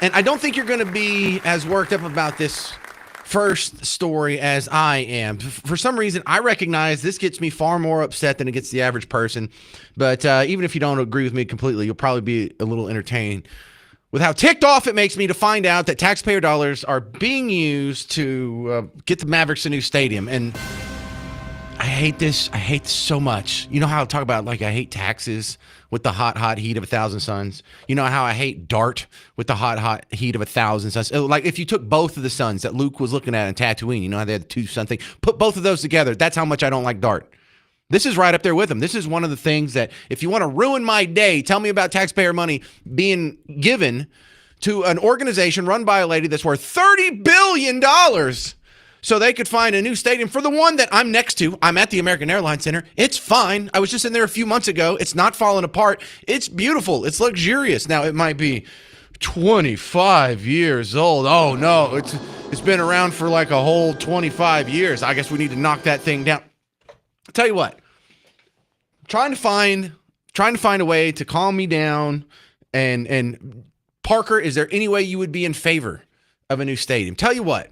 And I don't think you're going to be as worked up about this first story as I am. For some reason, I recognize this gets me far more upset than it gets the average person. But even if you don't agree with me completely, you'll probably be a little entertained with how ticked off it makes me to find out that taxpayer dollars are being used to get the Mavericks a new stadium. And I hate this. I hate this so much. You know how I talk about, like, I hate taxes with the hot, hot heat of 1,000 suns? You know how I hate dart with the hot, hot heat of 1,000 suns? Like, if you took both of the suns that Luke was looking at in Tatooine, you know how they had the two sun thing? Put both of those together. That's how much I don't like dart. This is right up there with them. This is one of the things that, if you want to ruin my day, tell me about taxpayer money being given to an organization run by a lady that's worth $30 billion so they could find a new stadium for the one that I'm next to. I'm at the American Airlines Center. It's fine. I was just in there a few months ago. It's not falling apart. It's beautiful. It's luxurious. Now, it might be 25 years old. Oh, no. It's been around for like a whole 25 years. I guess we need to knock that thing down. I'll tell you what, trying to find a way to calm me down. And Parker, is there any way you would be in favor of a new stadium? Tell you what,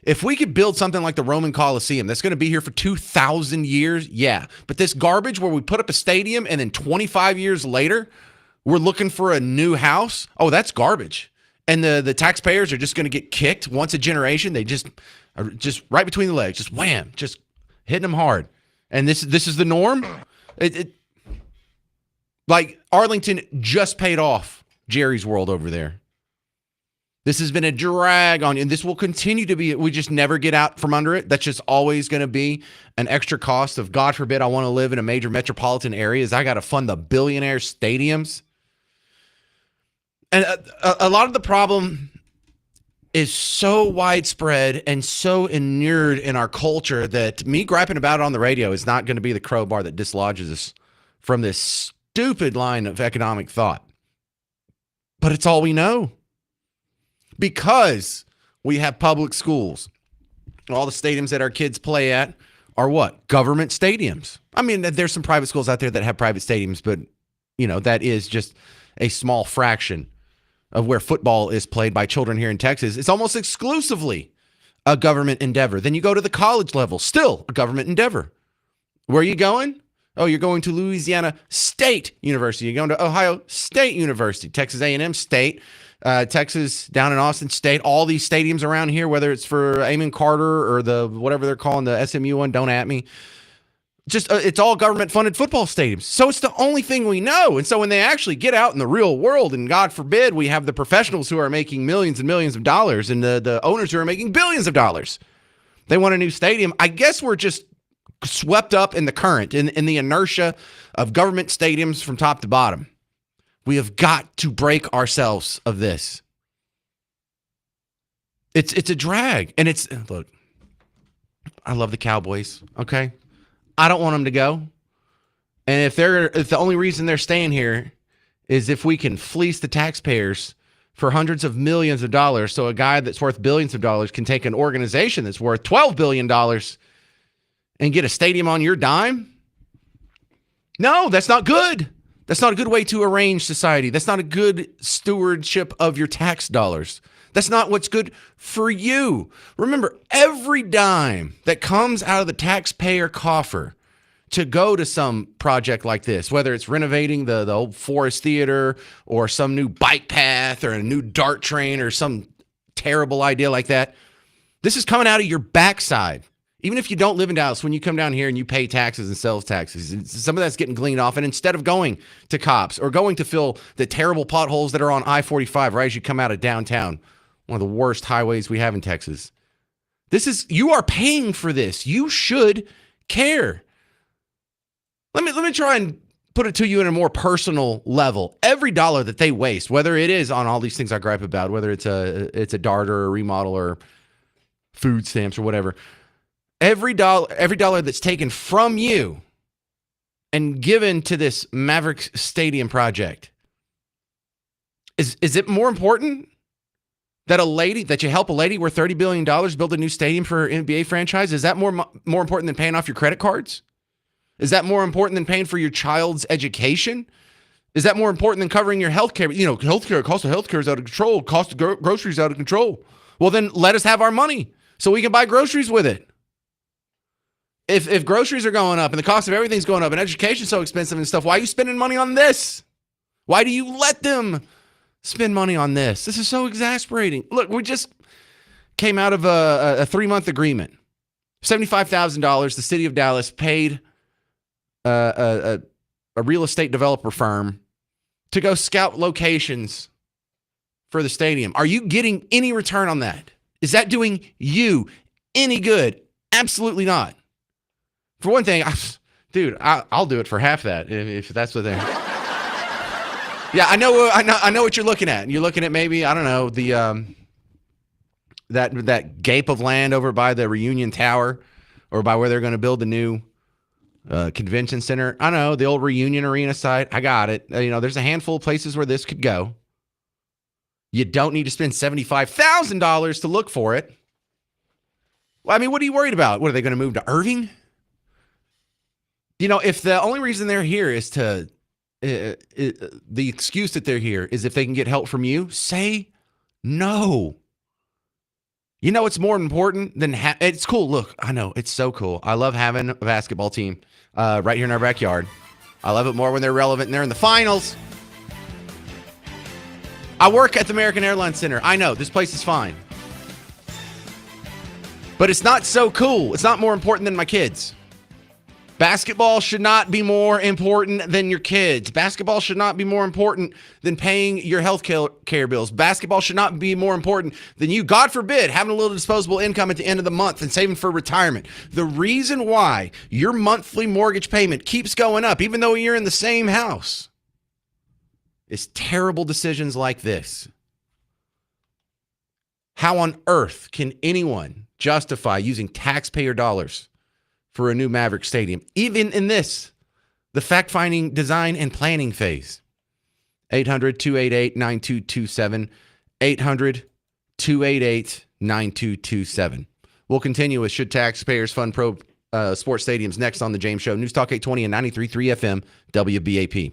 if we could build something like the Roman Coliseum that's going to be here for 2,000 years, yeah. But this garbage where we put up a stadium and then 25 years later, we're looking for a new house, oh, that's garbage. And the taxpayers are just going to get kicked once a generation. They just are just right between the legs, just wham, just hitting them hard. And this is the norm. Like Arlington just paid off Jerry's World over there. This has been a drag on you, and this will continue to be. We just never get out from under it. That's just always going to be an extra cost of, God forbid, I want to live in a major metropolitan area. I got to fund the billionaire stadiums. And a lot of the problem is so widespread and so inured in our culture that me griping about it on the radio is not going to be the crowbar that dislodges us from this stupid line of economic thought. But it's all we know. Because we have public schools. All the stadiums that our kids play at are what? Government stadiums. I mean, there's some private schools out there that have private stadiums, but, you know, that is just a small fraction of where football is played by children here in Texas. It's almost exclusively a government endeavor. Then you go to the college level, still a government endeavor. Where are you going? Oh, you're going to Louisiana State University. You're going to Ohio State University, Texas A&M State, Texas down in Austin State. All these stadiums around here, whether it's for Amon Carter or the whatever they're calling the SMU one, don't at me. Just it's all government-funded football stadiums. So it's the only thing we know. And so when they actually get out in the real world, and God forbid we have the professionals who are making millions and millions of dollars and the owners who are making billions of dollars, they want a new stadium. I guess we're just swept up in the current, in the inertia of government stadiums from top to bottom. We have got to break ourselves of this. It's a drag. And look, I love the Cowboys, okay? I don't want them to go. And if the only reason they're staying here is if we can fleece the taxpayers for hundreds of millions of dollars, so a guy that's worth billions of dollars can take an organization that's worth $12 billion and get a stadium on your dime? No, that's not good. That's not a good way to arrange society. That's not a good stewardship of your tax dollars. That's not what's good for you. Remember, every dime that comes out of the taxpayer coffer to go to some project like this, whether it's renovating the old Forest Theater or some new bike path or a new DART train or some terrible idea like that, this is coming out of your backside. Even if you don't live in Dallas, when you come down here and you pay taxes and sales taxes, some of that's getting gleaned off. And instead of going to cops or going to fill the terrible potholes that are on I-45 right as you come out of downtown, one of the worst highways we have in Texas, you are paying for this. You should care. Let me try and put it to you in a more personal level. Every dollar that they waste, whether it is on all these things I gripe about, whether it's a dart or a remodel or food stamps or whatever, every dollar that's taken from you and given to this Mavericks Stadium project, is it more important that you help a lady worth $30 billion build a new stadium for her NBA franchise? Is that more important than paying off your credit cards? Is that more important than paying for your child's education? Is that more important than covering your health care? Healthcare, cost of healthcare is out of control. Cost of groceries out of control. Well, then let us have our money so we can buy groceries with it. If groceries are going up and the cost of everything's going up and education's so expensive and stuff, why are you spending money on this? Why do you let them spend money on this? This is so exasperating. Look, we just came out of a 3-month agreement. $75,000. The city of Dallas paid a real estate developer firm to go scout locations for the stadium. Are you getting any return on that? Is that doing you any good? Absolutely not. For one thing, I'll do it for half that if that's what they're. Yeah, I know what you're looking at. You're looking at maybe, I don't know, the that gape of land over by the Reunion Tower, or by where they're going to build the new convention center. I know, the old Reunion Arena site. I got it. There's a handful of places where this could go. You don't need to spend $75,000 to look for it. Well, I mean, what are you worried about? What, are they going to move to Irving? If the only reason they're here is to, the excuse that they're here is if they can get help from you, say no. It's more important than, it's cool. Look, I know, it's so cool. I love having a basketball team right here in our backyard. I love it more when they're relevant and they're in the finals. I work at the American Airlines Center. I know, this place is fine. But it's not so cool. It's not more important than my kids. Basketball should not be more important than your kids. Basketball should not be more important than paying your health care bills. Basketball should not be more important than you, God forbid, having a little disposable income at the end of the month and saving for retirement. The reason why your monthly mortgage payment keeps going up, even though you're in the same house, is terrible decisions like this. How on earth can anyone justify using taxpayer dollars for a new Mavericks stadium, even in this, the fact-finding, design, and planning phase? 800-288-9227. 800-288-9227. We'll continue with Should Taxpayers Fund Pro Sports Stadiums next on The James Show. News Talk 820 and 93.3 FM, WBAP.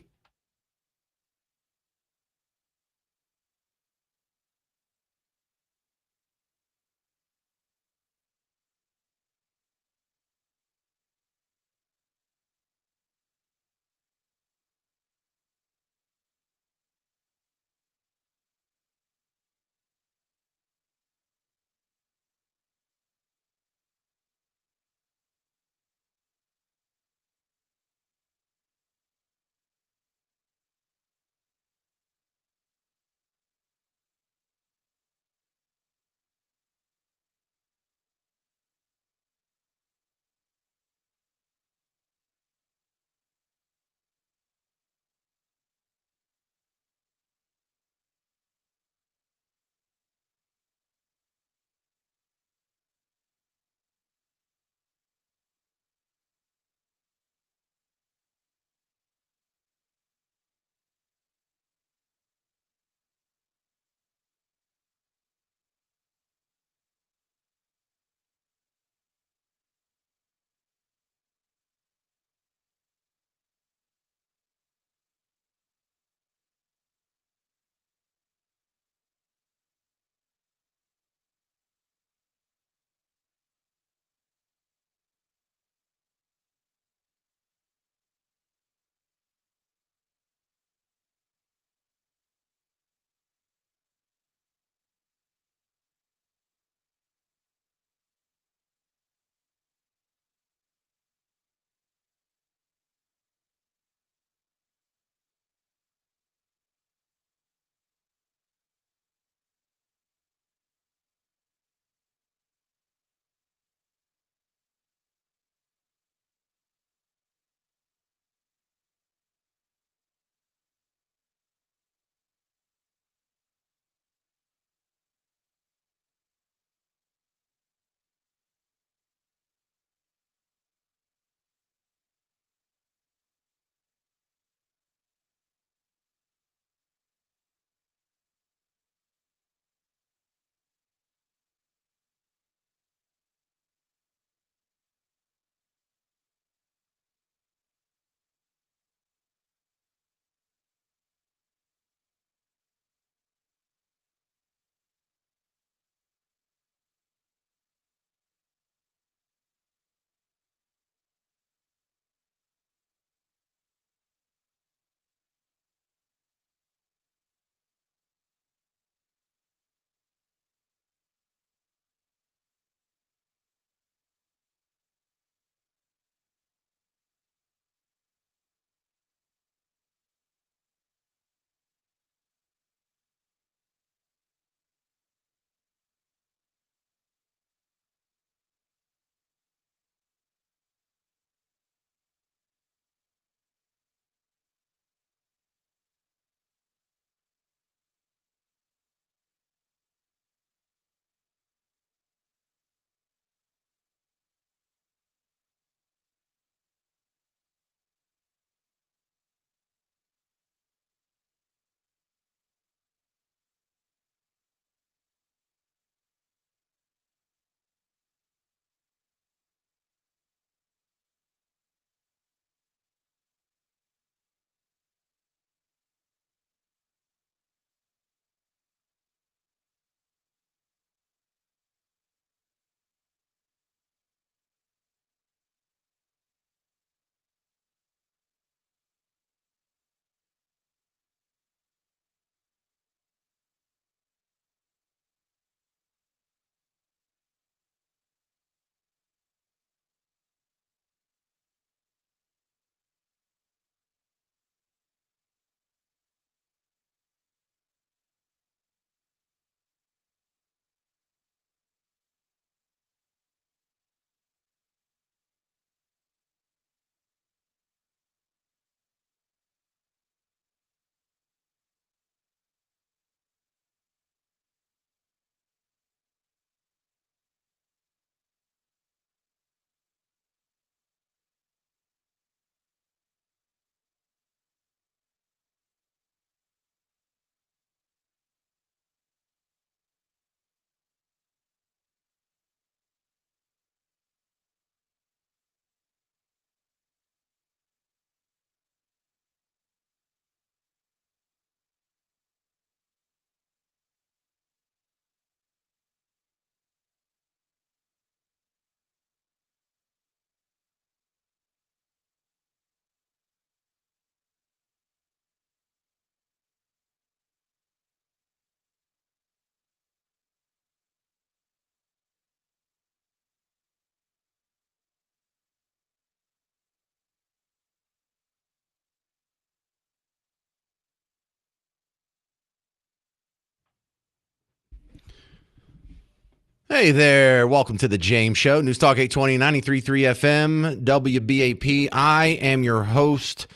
Hey there. Welcome to the James Show. News Talk 820, 93.3 FM, WBAP. I am your host,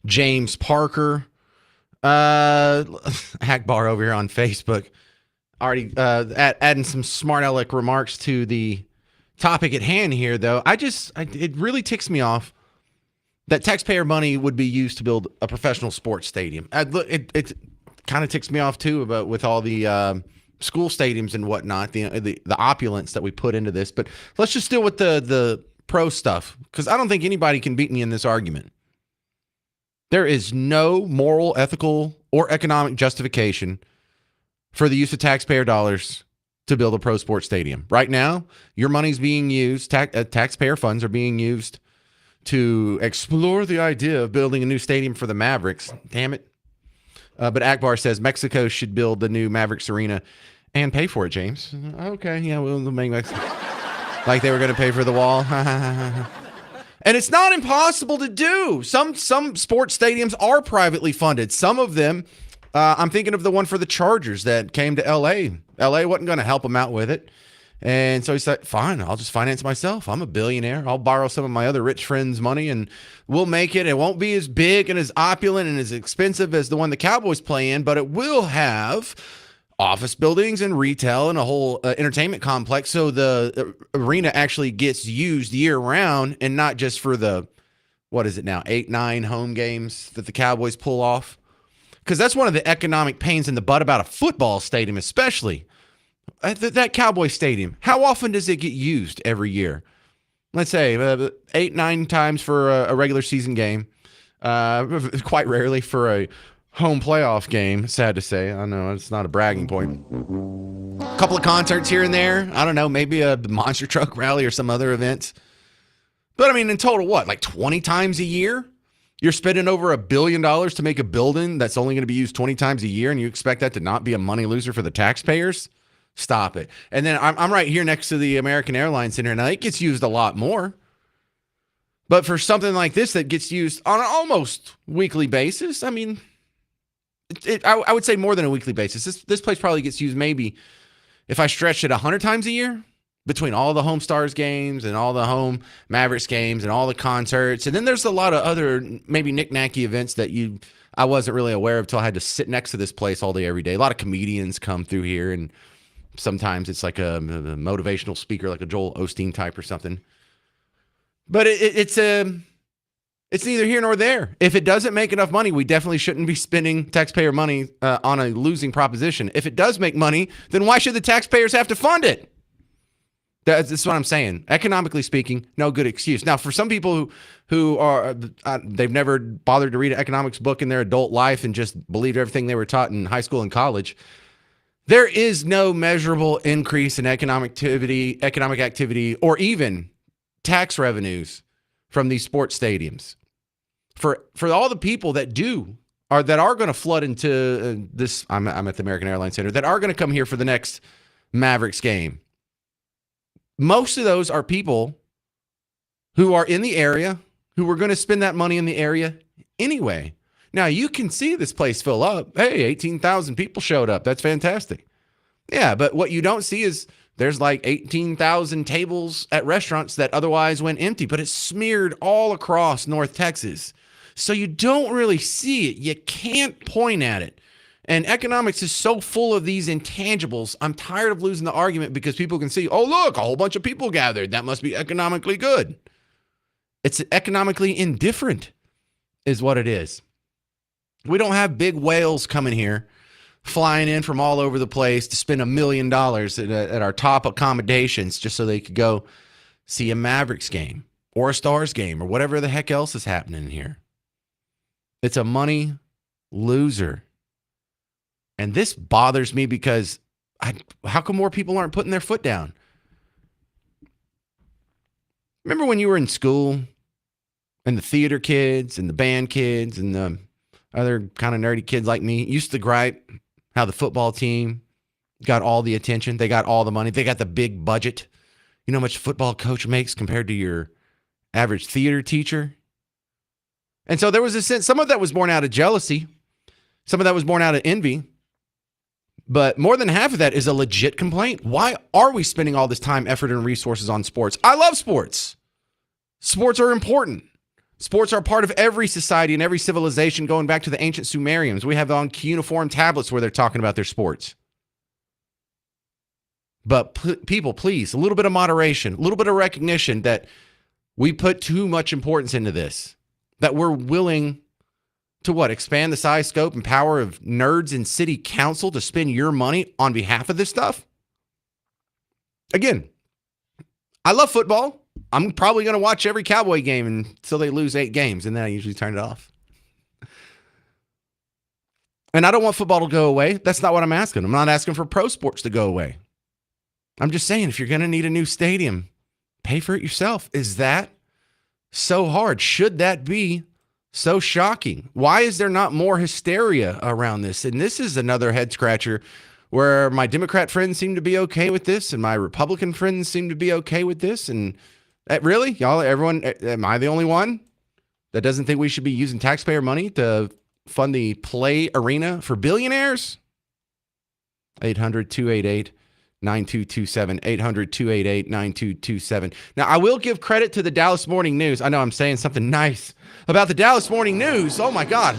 James Parker. Hackbar over here on Facebook. Already adding some smart aleck remarks to the topic at hand here, though. It really ticks me off that taxpayer money would be used to build a professional sports stadium. It kind of ticks me off, too, about with all the school stadiums and whatnot, the opulence that we put into this. But let's just deal with the pro stuff, because I don't think anybody can beat me in this argument. There is no moral, ethical, or economic justification for the use of taxpayer dollars to build a pro sports stadium. Right now, your money's being used, taxpayer funds are being used to explore the idea of building a new stadium for the Mavericks. Damn it. But Akbar says Mexico should build the new Mavericks arena and pay for it, James. Okay, yeah, we'll make Mexico. Like they were going to pay for the wall. And it's not impossible to do. Some sports stadiums are privately funded. Some of them, I'm thinking of the one for the Chargers that came to L.A. L.A. wasn't going to help them out with it. And so he said, fine, I'll just finance myself. I'm a billionaire. I'll borrow some of my other rich friends' money and we'll make it. It won't be as big and as opulent and as expensive as the one the Cowboys play in, but it will have office buildings and retail and a whole entertainment complex. So the arena actually gets used year round and not just for the, 8, 9 home games that the Cowboys pull off. Because that's one of the economic pains in the butt about a football stadium, especially. That Cowboy Stadium, how often does it get used every year? Let's say 8, 9 times for a regular season game. Quite rarely for a home playoff game. Sad to say. I know it's not a bragging point. A couple of concerts here and there. I don't know, maybe a monster truck rally or some other events. But I mean, in total, like 20 times a year? You're spending over $1 billion to make a building that's only going to be used 20 times a year, and you expect that to not be a money loser for the taxpayers? Stop it. And then I'm right here next to the American Airlines Center. Now, it gets used a lot more. But for something like this that gets used on an almost weekly basis, I mean, I would say more than a weekly basis. This place probably gets used maybe, if I stretched it 100 times a year, between all the Home Stars games and all the home Mavericks games and all the concerts. And then there's a lot of other maybe knick-knacky events that I wasn't really aware of until I had to sit next to this place all day, every day. A lot of comedians come through here, and sometimes it's like a motivational speaker, like a Joel Osteen type or something. But it's neither here nor there. If it doesn't make enough money, we definitely shouldn't be spending taxpayer money on a losing proposition. If it does make money, then why should the taxpayers have to fund it? That's what I'm saying. Economically speaking, no good excuse. Now, for some people who are, they've never bothered to read an economics book in their adult life and just believed everything they were taught in high school and college, there is no measurable increase in economic activity, or even tax revenues from these sports stadiums. For all the people that are going to flood into this, I'm at the American Airlines Center, that are going to come here for the next Mavericks game. Most of those are people who are in the area, who were going to spend that money in the area anyway. Now, you can see this place fill up. Hey, 18,000 people showed up. That's fantastic. Yeah, but what you don't see is there's like 18,000 tables at restaurants that otherwise went empty, but it's smeared all across North Texas. So you don't really see it. You can't point at it. And economics is so full of these intangibles. I'm tired of losing the argument because people can see, oh, look, a whole bunch of people gathered. That must be economically good. It's economically indifferent is what it is. We don't have big whales coming here, flying in from all over the place to spend $1 million at our top accommodations just so they could go see a Mavericks game or a Stars game or whatever the heck else is happening here. It's a money loser. And this bothers me because how come more people aren't putting their foot down? Remember when you were in school and the theater kids and the band kids and the other kind of nerdy kids like me used to gripe how the football team got all the attention. They got all the money. They got the big budget. You know how much a football coach makes compared to your average theater teacher? And so there was a sense, some of that was born out of jealousy. Some of that was born out of envy. But more than half of that is a legit complaint. Why are we spending all this time, effort, and resources on sports? I love sports. Sports are important. Sports are part of every society and every civilization, going back to the ancient Sumerians. We have on cuneiform tablets where they're talking about their sports. But people, please, a little bit of moderation, a little bit of recognition that we put too much importance into this, that we're willing to expand the size, scope, and power of nerds in city council to spend your money on behalf of this stuff. Again, I love football. I'm probably going to watch every Cowboy game until they lose 8 games, and then I usually turn it off. And I don't want football to go away. That's not what I'm asking. I'm not asking for pro sports to go away. I'm just saying, if you're going to need a new stadium, pay for it yourself. Is that so hard? Should that be so shocking? Why is there not more hysteria around this? And this is another head scratcher where my Democrat friends seem to be okay with this and my Republican friends seem to be okay with this. And really, y'all, everyone, am I the only one that doesn't think we should be using taxpayer money to fund the play arena for billionaires? 800-288-9227, 800-288-9227. Now, I will give credit to the Dallas Morning News. I know I'm saying something nice about the Dallas Morning News. Oh, my God.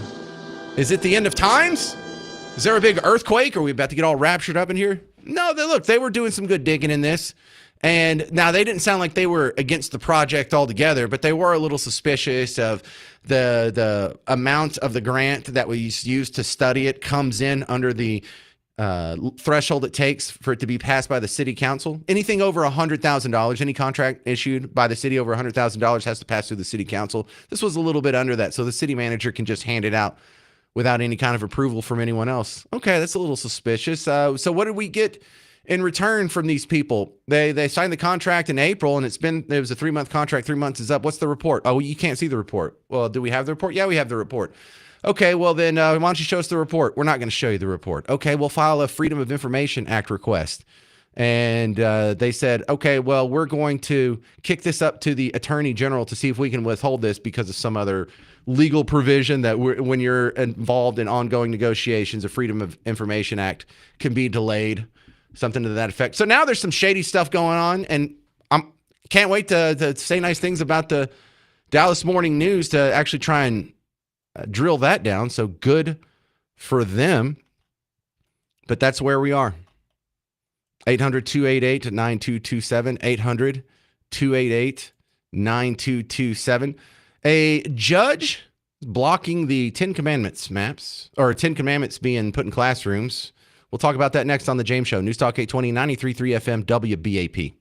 Is it the end of times? Is there a big earthquake? Are we about to get all raptured up in here? No, they were doing some good digging in this. And now they didn't sound like they were against the project altogether, but they were a little suspicious of the amount of the grant that was used to study it comes in under the threshold it takes for it to be passed by the city council. Anything over $100,000, any contract issued by the city over $100,000 has to pass through the city council. This was a little bit under that, so the city manager can just hand it out without any kind of approval from anyone else. Okay, that's a little suspicious. So what did we get in return from these people? They signed the contract in April, and it was a 3-month contract. 3 months is up. What's the report? Oh, you can't see the report. Well, do we have the report? Yeah, we have the report. Okay, well then, why don't you show us the report? We're not going to show you the report. Okay, we'll file a Freedom of Information Act request. And they said, okay, well, we're going to kick this up to the Attorney General to see if we can withhold this because of some other legal provision that when you're involved in ongoing negotiations, a Freedom of Information Act can be delayed, something to that effect. So now there's some shady stuff going on, and I can't wait to say nice things about the Dallas Morning News to actually try and drill that down. So good for them. But that's where we are. 800-288-9227, 800-288-9227. A judge blocking the 10 Commandments maps, or 10 Commandments being put in classrooms. We'll talk about that next on The James Show. News Talk 820, 93.3 FM, WBAP.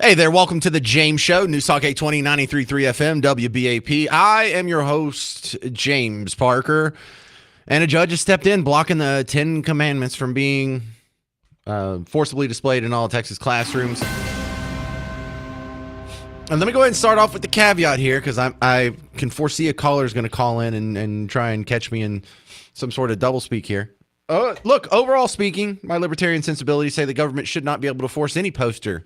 Hey there, welcome to the James Show, News Talk 820, 93.3 FM, WBAP. I am your host, James Parker, and a judge has stepped in blocking the 10 Commandments from being forcibly displayed in all Texas classrooms. And let me go ahead and start off with the caveat here, because I can foresee a caller is going to call in and try and catch me in some sort of doublespeak here. Look, overall speaking, my libertarian sensibilities say the government should not be able to force any poster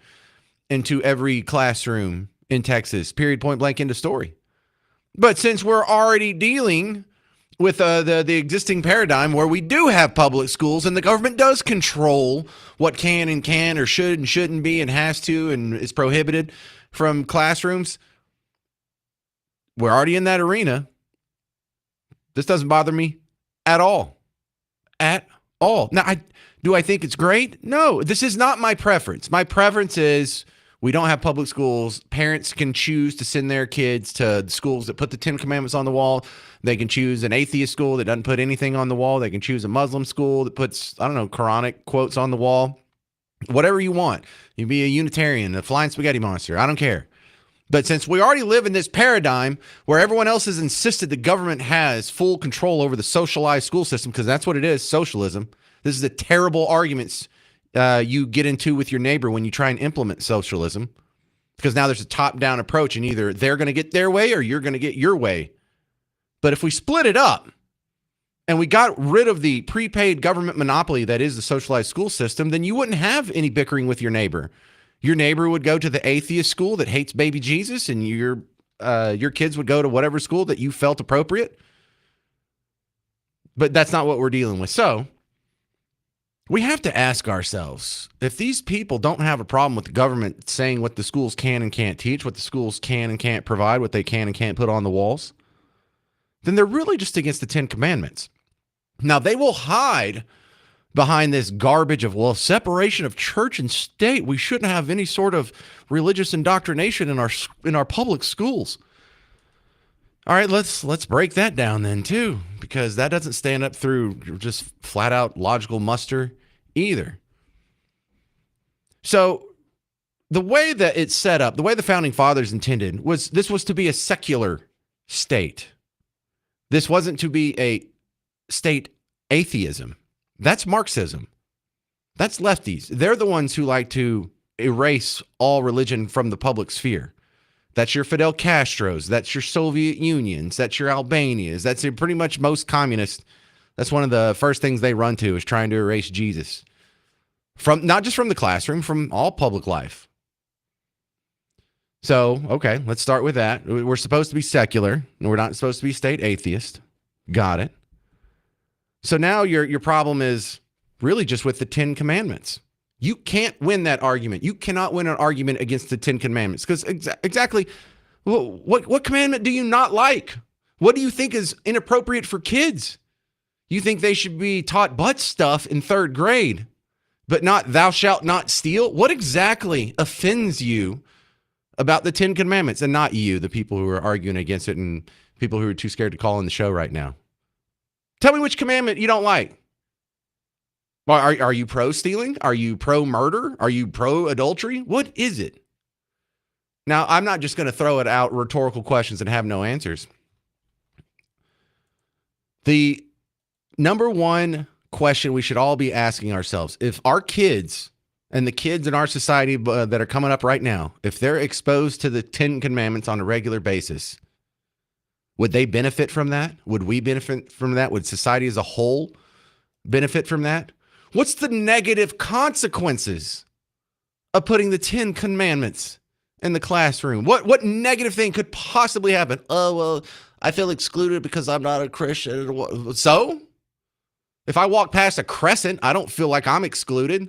into every classroom in Texas, period, point blank, end of story. But since we're already dealing with the existing paradigm where we do have public schools and the government does control what can or should and shouldn't be and has to and is prohibited from classrooms, we're already in that arena. This doesn't bother me at all. At all. Now, do I think it's great? No, this is not my preference. My preference is we don't have public schools. Parents can choose to send their kids to schools that put the 10 Commandments on the wall. They can choose an atheist school that doesn't put anything on the wall. They can choose a Muslim school that puts, Quranic quotes on the wall. Whatever you want. You be a Unitarian, a flying spaghetti monster. I don't care. But since we already live in this paradigm where everyone else has insisted the government has full control over the socialized school system, because that's what it is, socialism. This is the terrible arguments you get into with your neighbor when you try and implement socialism, because now there's a top-down approach, and either they're going to get their way or you're going to get your way. But if we split it up and we got rid of the prepaid government monopoly that is the socialized school system, then you wouldn't have any bickering with your neighbor. Your neighbor would go to the atheist school that hates baby Jesus, and your kids would go to whatever school that you felt appropriate. But that's not what we're dealing with. So we have to ask ourselves, if these people don't have a problem with the government saying what the schools can and can't teach, what the schools can and can't provide, what they can and can't put on the walls, then they're really just against the 10 Commandments. Now, they will hide behind this garbage of, well, separation of church and state. We shouldn't have any sort of religious indoctrination in our public schools. All right, let's break that down then too, because that doesn't stand up through just flat out logical muster either. So the way that it's set up, the way the founding fathers intended was this was to be a secular state. This wasn't to be a state atheism. That's Marxism. That's lefties. They're the ones who like to erase all religion from the public sphere. That's your Fidel Castros. That's your Soviet Unions. That's your Albanias. That's your pretty much most communists. That's one of the first things they run to, is trying to erase Jesus. From not just from the classroom, from all public life. So, okay, let's start with that. We're supposed to be secular, and we're not supposed to be state atheist. Got it. So now your problem is really just with the 10 Commandments. You can't win that argument. You cannot win an argument against the 10 Commandments, because exactly what commandment do you not like? What do you think is inappropriate for kids? You think they should be taught butt stuff in 3rd grade, but not thou shalt not steal? What exactly offends you about the 10 Commandments? And not you, the people who are arguing against it and people who are too scared to call in the show right now. Tell me which commandment you don't like. Are you pro-stealing? Are you pro-murder? Are you pro-adultery? What is it? Now, I'm not just going to throw it out rhetorical questions and have no answers. The number one question we should all be asking ourselves, if our kids and the kids in our society that are coming up right now, if they're exposed to the 10 Commandments on a regular basis, would they benefit from that? Would we benefit from that? Would society as a whole benefit from that? What's the negative consequences of putting the 10 Commandments in the classroom? What negative thing could possibly happen? Oh, well, I feel excluded because I'm not a Christian. So? If I walk past a crescent, I don't feel like I'm excluded.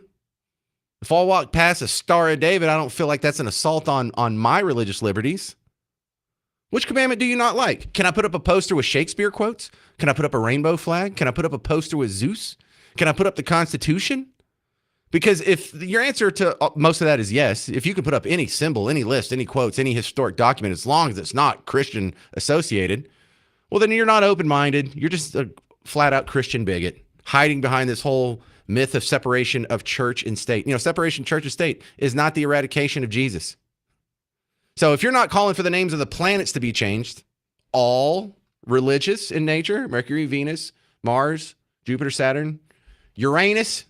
If I walk past a Star of David, I don't feel like that's an assault on my religious liberties. Which commandment do you not like? Can I put up a poster with Shakespeare quotes? Can I put up a rainbow flag? Can I put up a poster with Zeus? Can I put up the Constitution? Because if your answer to most of that is yes, if you can put up any symbol, any list, any quotes, any historic document, as long as it's not Christian associated, well, then you're not open-minded. You're just a flat-out Christian bigot, hiding behind this whole myth of separation of church and state. You know, separation of church and state is not the eradication of Jesus. So if you're not calling for the names of the planets to be changed, all religious in nature, Mercury, Venus, Mars, Jupiter, Saturn, Uranus,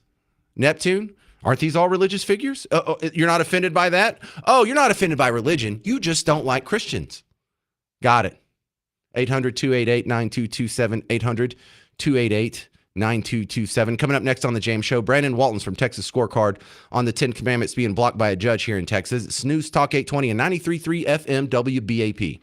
Neptune, aren't these all religious figures? You're not offended by that? Oh, you're not offended by religion. You just don't like Christians. Got it. 800 288 9227. 800 288 9227. Coming up next on The James Show, Brandon Walton's from Texas Scorecard on the 10 Commandments being blocked by a judge here in Texas. It's Snooze Talk 820 and 93.3 FM WBAP.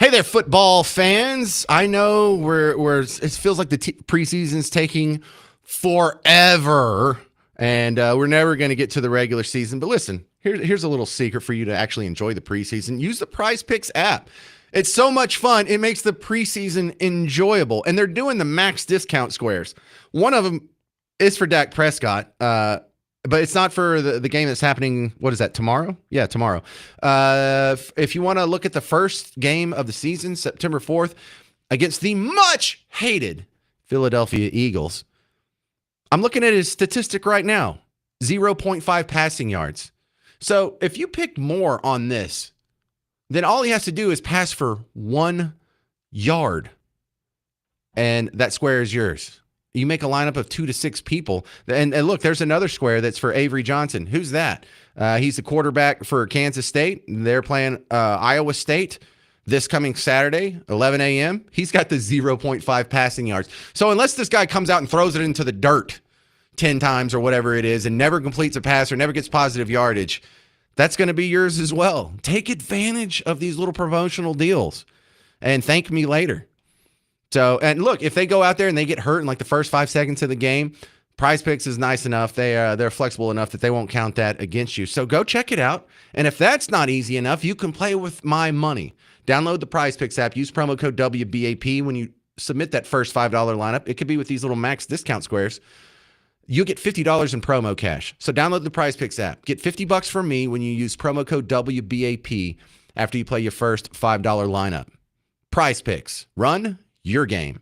Hey there, football fans. I know it feels like the preseason's taking forever, and we're never going to get to the regular season. But listen, here's a little secret for you to actually enjoy the preseason. Use the Prize Picks app. It's so much fun. It makes the preseason enjoyable, and they're doing the max discount squares. One of them is for Dak Prescott. But it's not for the game that's happening. What is that, tomorrow? Yeah, tomorrow. If you want to look at the first game of the season, September 4th, against the much hated Philadelphia Eagles, I'm looking at his statistic right now, 0.5 passing yards. So if you pick more on this, then all he has to do is pass for 1 yard, and that square is yours. You make a lineup of 2 to 6 people. And look, there's another square that's for Avery Johnson. Who's that? He's the quarterback for Kansas State. They're playing Iowa State this coming Saturday, 11 a.m. He's got the 0.5 passing yards. So unless this guy comes out and throws it into the dirt 10 times or whatever it is and never completes a pass or never gets positive yardage, that's going to be yours as well. Take advantage of these little promotional deals and thank me later. So, and look, if they go out there and they get hurt in like the first 5 seconds of the game, Prize Picks is nice enough. They're flexible enough that they won't count that against you. So go check it out. And if that's not easy enough, you can play with my money. Download the Prize Picks app. Use promo code WBAP when you submit that first $5 lineup. It could be with these little max discount squares. You'll get $50 in promo cash. So download the Prize Picks app. Get $50 from me when you use promo code WBAP after you play your first $5 lineup. Prize Picks. Run your game.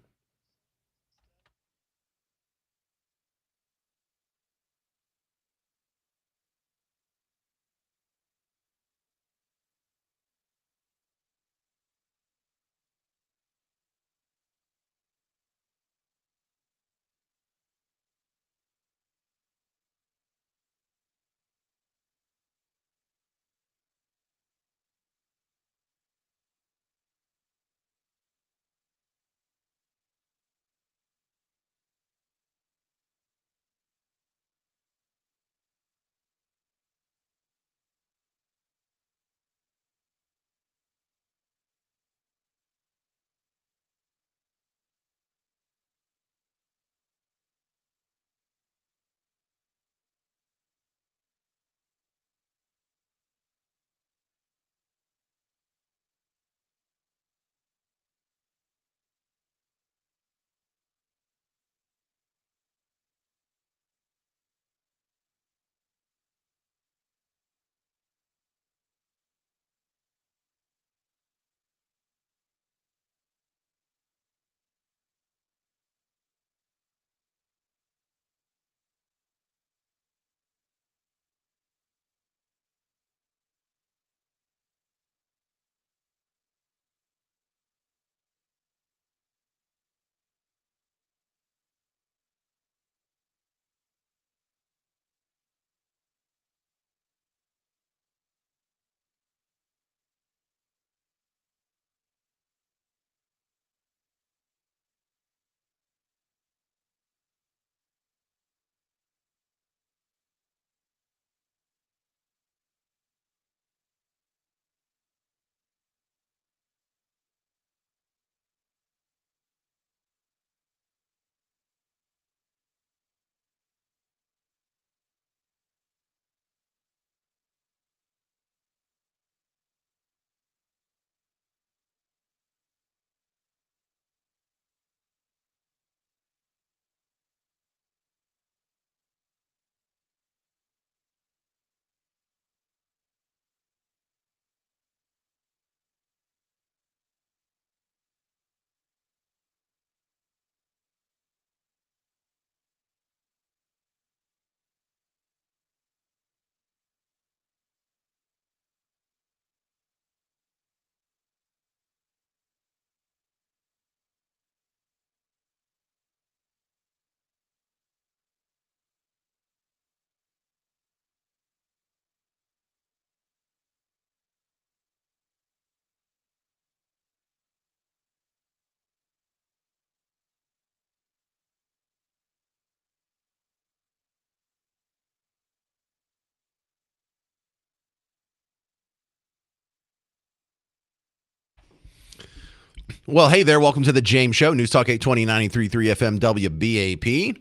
Well, hey there. Welcome to the James Show, News Talk 820 93.3 FM WBAP.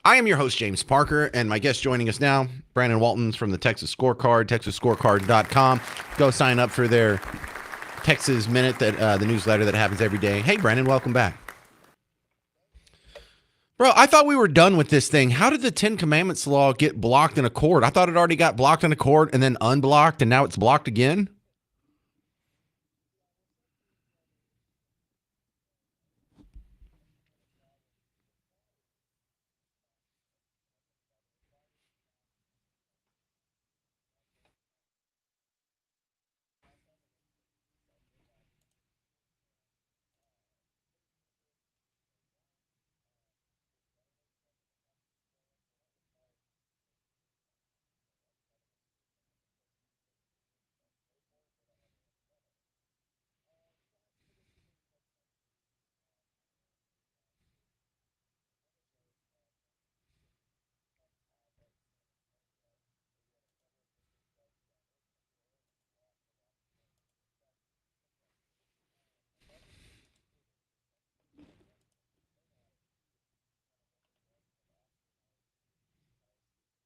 I am your host, James Parker, and my guest joining us now, Brandon Waltons from the Texas Scorecard, texasscorecard.com. Go sign up for their Texas Minute, the newsletter that happens every day. Hey, Brandon, welcome back. Bro, I thought we were done with this thing. How did the Ten Commandments law get blocked in a court? I thought it already got blocked in a court and then unblocked, and now it's blocked again.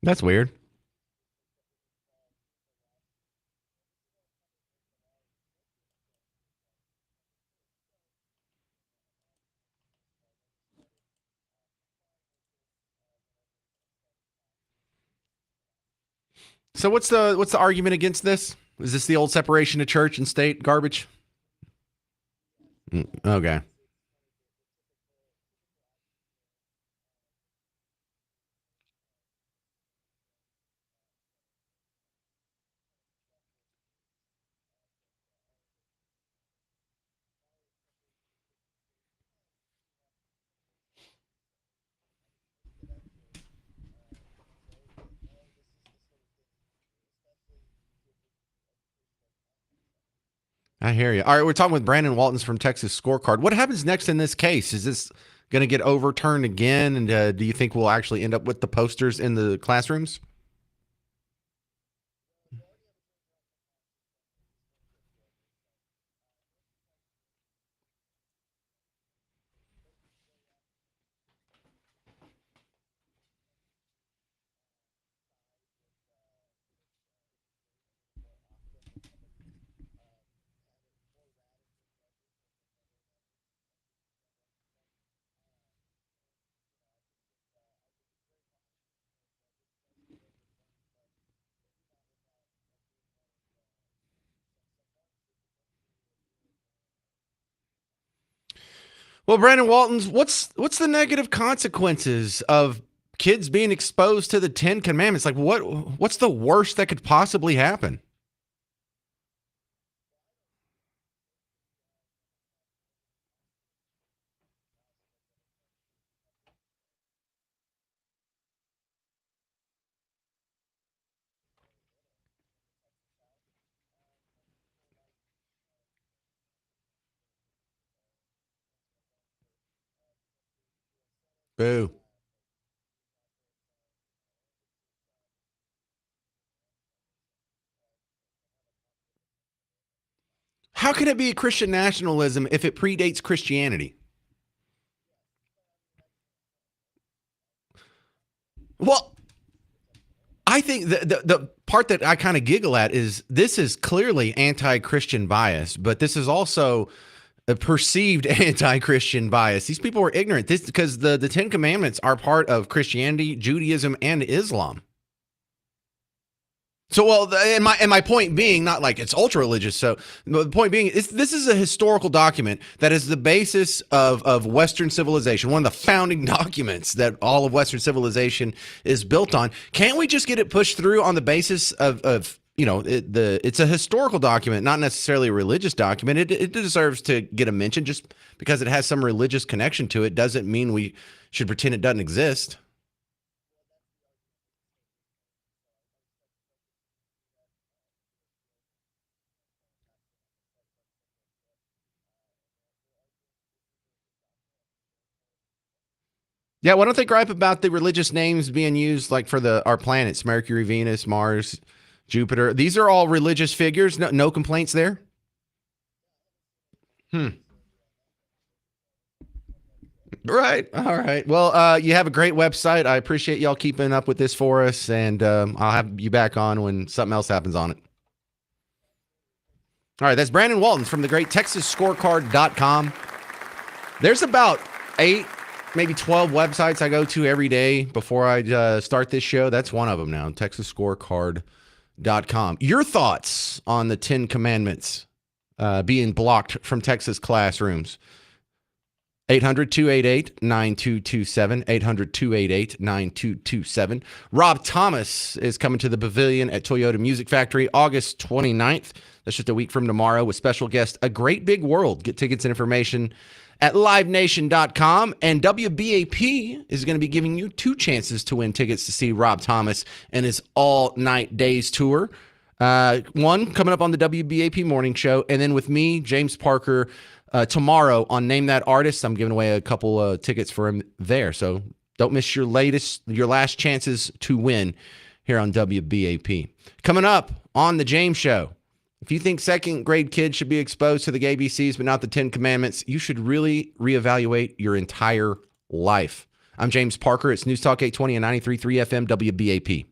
That's weird. So what's the argument against this? Is this the old separation of church and state garbage? Okay. I hear you. All right, we're talking with Brandon Waltons from Texas Scorecard. What happens next in this case? Is this going to get overturned again? And do you think we'll actually end up with the posters in the classrooms? Well, Brandon Waltons, what's the negative consequences of kids being exposed to the Ten Commandments? Like what's the worst that could possibly happen? Boo. How can it be Christian nationalism if it predates Christianity? Well, I think the part that I kind of giggle at is this is clearly anti-Christian bias, but this is also a perceived anti-Christian bias. These people were ignorant. This because the Ten Commandments are part of Christianity, Judaism, and Islam. So, well, and my point being, not like it's ultra religious. So, the point being, this is a historical document that is the basis of Western civilization, one of the founding documents that all of Western civilization is built on. Can't we just get it pushed through on the basis of it's a historical document, not necessarily a religious document. It deserves to get a mention. Just because it has some religious connection to it doesn't mean we should pretend it doesn't exist. Yeah, why don't they gripe about the religious names being used like for our planets, Mercury, Venus, Mars, Jupiter? These are all religious figures. No complaints there. Hmm. Right. All right. Well, you have a great website. I appreciate y'all keeping up with this for us, and I'll have you back on when something else happens on it. All right. That's Brandon Waltons from the great TexasScorecard.com. There's about 8, maybe 12 websites I go to every day before I start this show. That's one of them now, TexasScorecard.com. Your thoughts on the 10 Commandments being blocked from Texas classrooms? 800-288-9227, 800-288-9227. Rob Thomas is coming to the Pavilion at Toyota Music Factory August 29th. That's just a week from tomorrow with special guest A Great Big World. Get tickets and information at livenation.com. And WBAP is going to be giving you 2 chances to win tickets to see Rob Thomas and his all-night days tour. One coming up on the WBAP morning show, and then with me, James Parker, tomorrow on Name That Artist. I'm giving away a couple tickets for him there. So don't miss your last chances to win here on WBAP. Coming up on the James Show, if you think second grade kids should be exposed to the ABCs but not the 10 Commandments, you should really reevaluate your entire life. I'm James Parker. It's News Talk 820 and 93.3 FM WBAP.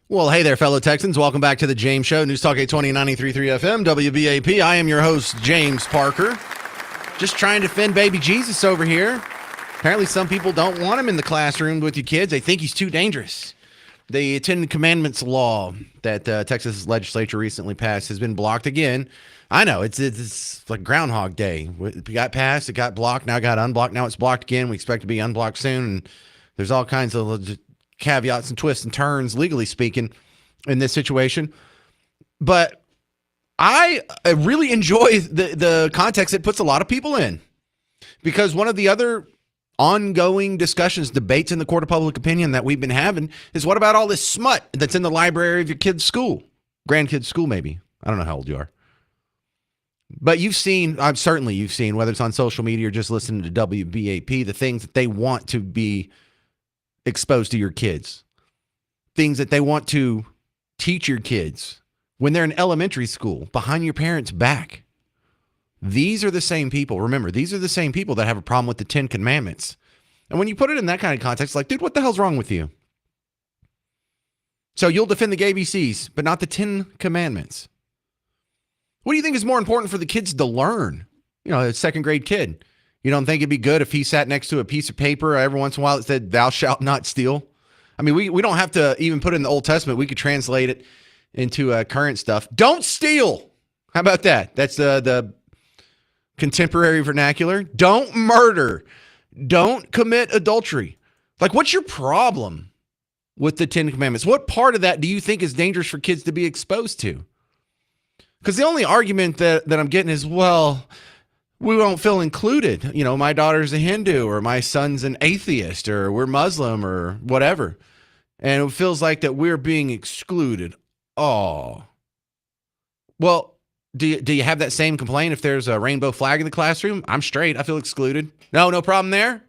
Well, hey there, fellow Texans. Welcome back to the James Show. News Talk 820 93.3 FM, WBAP. I am your host, James Parker. Just trying to defend baby Jesus over here. Apparently, some people don't want him in the classroom with your kids. They think he's too dangerous. The Ten Commandments law that Texas legislature recently passed has been blocked again. I know, it's like Groundhog Day. It got passed, it got blocked, now it got unblocked. Now it's blocked again. We expect to be unblocked soon. And there's all kinds of caveats and twists and turns, legally speaking, in this situation. But I really enjoy the context it puts a lot of people in, because one of the other ongoing discussions, debates in the court of public opinion that we've been having is, what about all this smut that's in the library of your kid's school, grandkid's school, maybe. I don't know how old you are. But you've seen, certainly you've seen, whether it's on social media or just listening to WBAP, the things that they want to be exposed to your kids, things that they want to teach your kids when they're in elementary school behind your parents' back. These are the same people. Remember, these are the same people that have a problem with the Ten Commandments. And when you put it in that kind of context, like, dude, what the hell's wrong with you? So you'll defend the ABCs, but not the Ten Commandments. What do you think is more important for the kids to learn? You know, a second grade kid. You don't think it'd be good if he sat next to a piece of paper every once in a while that said, "Thou shalt not steal"? I mean, we don't have to even put it in the Old Testament. We could translate it into current stuff. Don't steal. How about that? That's the contemporary vernacular. Don't murder. Don't commit adultery. Like, what's your problem with the Ten Commandments? What part of that do you think is dangerous for kids to be exposed to? Because the only argument that I'm getting is, well, we won't feel included. You know, my daughter's a Hindu, or my son's an atheist, or we're Muslim, or whatever. And it feels like that we're being excluded. Oh. Well, do you have that same complaint if there's a rainbow flag in the classroom? I'm straight. I feel excluded. No problem there?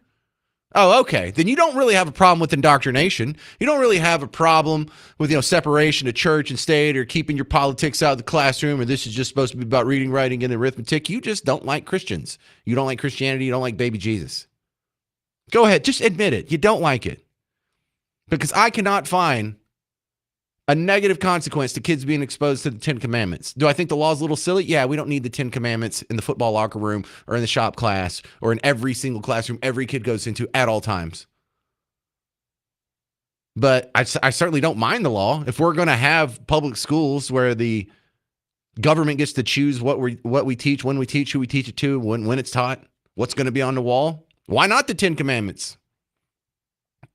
Oh, okay. Then you don't really have a problem with indoctrination. You don't really have a problem with, separation of church and state, or keeping your politics out of the classroom, or this is just supposed to be about reading, writing, and arithmetic. You just don't like Christians. You don't like Christianity. You don't like baby Jesus. Go ahead. Just admit it. You don't like it. Because I cannot find a negative consequence to kids being exposed to the Ten Commandments. Do I think the law is a little silly? Yeah, we don't need the Ten Commandments in the football locker room, or in the shop class, or in every single classroom every kid goes into at all times. But I certainly don't mind the law. If we're going to have public schools where the government gets to choose what we teach, when we teach, who we teach it to, when it's taught, what's going to be on the wall, why not the Ten Commandments?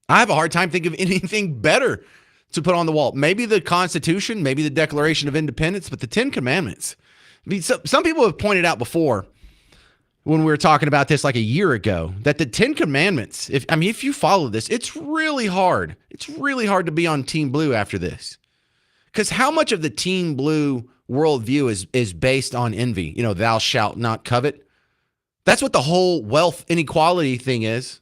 I have a hard time thinking of anything better to put on the wall. Maybe the Constitution, maybe the Declaration of Independence, but the Ten Commandments. I mean, some people have pointed out before, when we were talking about this like a year ago, that the Ten Commandments, if you follow this, it's really hard. It's really hard to be on Team Blue after this. Because how much of the Team Blue worldview is based on envy? Thou shalt not covet. That's what the whole wealth inequality thing is.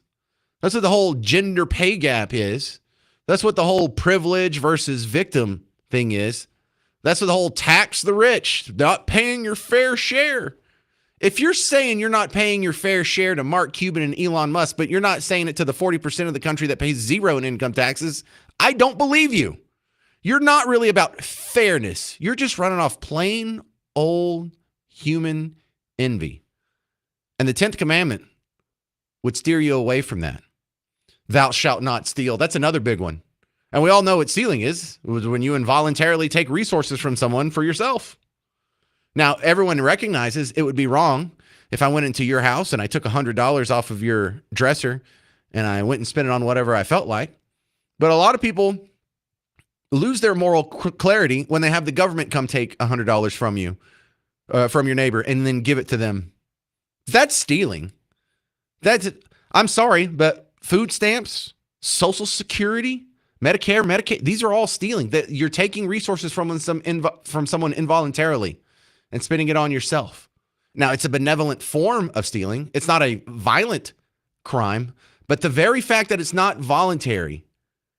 That's what the whole gender pay gap is. That's what the whole privilege versus victim thing is. That's what the whole tax the rich, not paying your fair share. If you're saying you're not paying your fair share to Mark Cuban and Elon Musk, but you're not saying it to the 40% of the country that pays zero in income taxes, I don't believe you. You're not really about fairness. You're just running off plain old human envy. And the 10th commandment would steer you away from that. Thou shalt not steal. That's another big one. And we all know what stealing is. It was when you involuntarily take resources from someone for yourself. Now, everyone recognizes it would be wrong if I went into your house and I took $100 off of your dresser and I went and spent it on whatever I felt like. But a lot of people lose their moral clarity when they have the government come take $100 from you, from your neighbor, and then give it to them. That's stealing. I'm sorry, but food stamps, Social Security, Medicare, Medicaid, these are all stealing. That you're taking resources from someone involuntarily and spending it on yourself. Now, it's a benevolent form of stealing. It's not a violent crime, but the very fact that it's not voluntary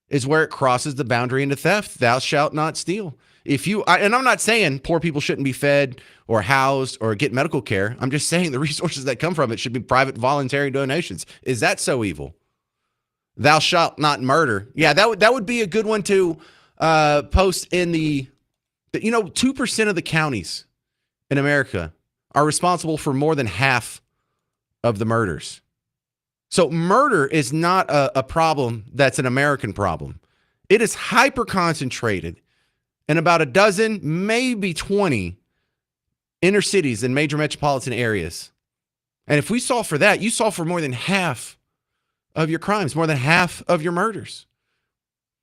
is where it crosses the boundary into theft. Thou shalt not steal. And I'm not saying poor people shouldn't be fed or housed or get medical care. I'm just saying the resources that come from it should be private voluntary donations. Is that so evil? Thou shalt not murder. Yeah, that would be a good one to post in the 2% of the counties in America are responsible for more than half of the murders. So murder is not a problem that's an American problem. It is hyper concentrated in about a dozen, maybe 20 inner cities and major metropolitan areas. And if we solve for that, you solve for more than half of your crimes, more than half of your murders.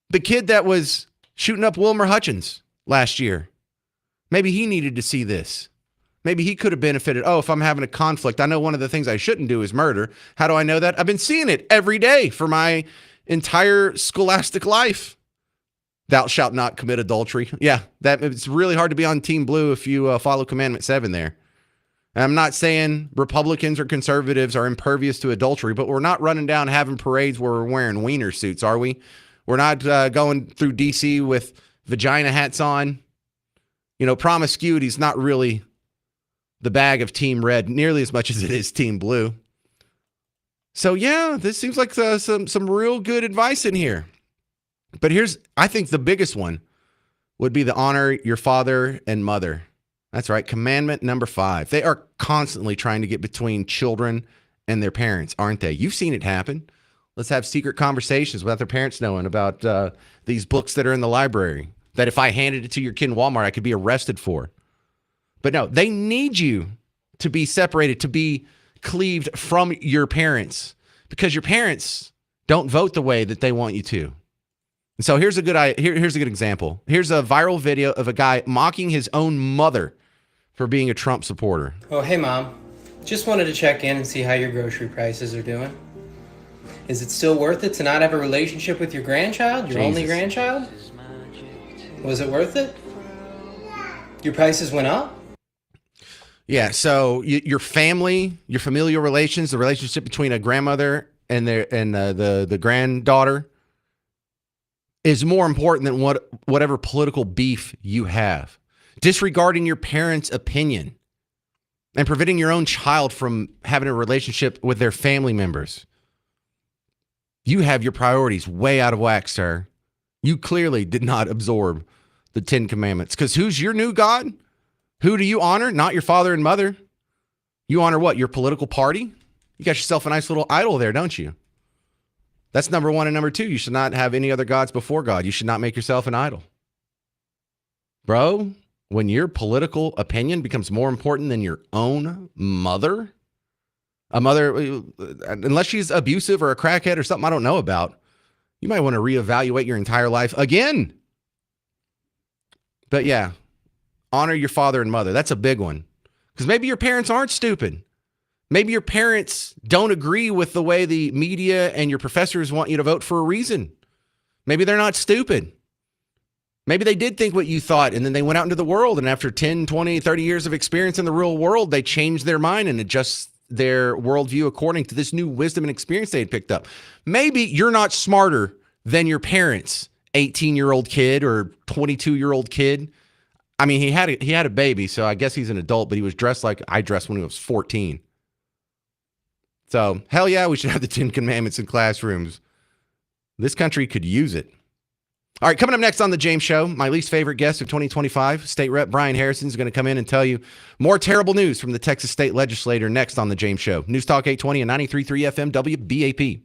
The kid that was shooting up Wilmer Hutchins last year, maybe he needed to see this. Maybe he could have benefited. Oh, if I'm having a conflict, I know one of the things I shouldn't do is murder. How do I know that? I've been seeing it every day for my entire scholastic life. Thou shalt not commit adultery. Yeah, that it's really hard to be on Team Blue if you follow Commandment 7 there. And I'm not saying Republicans or conservatives are impervious to adultery, but we're not running down having parades where we're wearing wiener suits, are we? We're not going through D.C. with vagina hats on. Promiscuity is not really the bag of Team Red nearly as much as it is Team Blue. So, yeah, this seems like some real good advice in here. But I think the biggest one would be to honor your father and mother. That's right. Commandment number 5. They are constantly trying to get between children and their parents, aren't they? You've seen it happen. Let's have secret conversations without their parents knowing about these books that are in the library that if I handed it to your kid in Walmart, I could be arrested for. But no, they need you to be separated, to be cleaved from your parents because your parents don't vote the way that they want you to. And so here's a good example. Here's a viral video of a guy mocking his own mother for being a Trump supporter. Oh, hey, Mom. Just wanted to check in and see how your grocery prices are doing. Is it still worth it to not have a relationship with your grandchild, your only grandchild? Was it worth it? Your prices went up? Yeah, so your family, your familial relations, the relationship between a grandmother and the granddaughter is more important than whatever political beef you have. Disregarding your parents' opinion and preventing your own child from having a relationship with their family members. You have your priorities way out of whack, sir. You clearly did not absorb the 10 Commandments. Because who's your new God? Who do you honor? Not your father and mother. You honor what? Your political party? You got yourself a nice little idol there, don't you? That's number 1 and number 2. You should not have any other gods before God. You should not make yourself an idol. Bro, when your political opinion becomes more important than your own mother, a mother, unless she's abusive or a crackhead or something I don't know about, you might want to reevaluate your entire life again. But yeah, honor your father and mother. That's a big one. Because maybe your parents aren't stupid. Maybe your parents don't agree with the way the media and your professors want you to vote for a reason. Maybe they're not stupid. Maybe they did think what you thought, and then they went out into the world, and after 10, 20, 30 years of experience in the real world, they changed their mind and adjust their worldview according to this new wisdom and experience they had picked up. Maybe you're not smarter than your parents, 18-year-old kid or 22-year-old kid. I mean, he had a baby, so I guess he's an adult, but he was dressed like I dressed when he was 14. So, hell yeah, we should have the 10 Commandments in classrooms. This country could use it. All right, coming up next on The James Show, my least favorite guest of 2025, State Rep Brian Harrison, is going to come in and tell you more terrible news from the Texas State Legislature next on The James Show. News Talk 820 and 93.3 FM WBAP.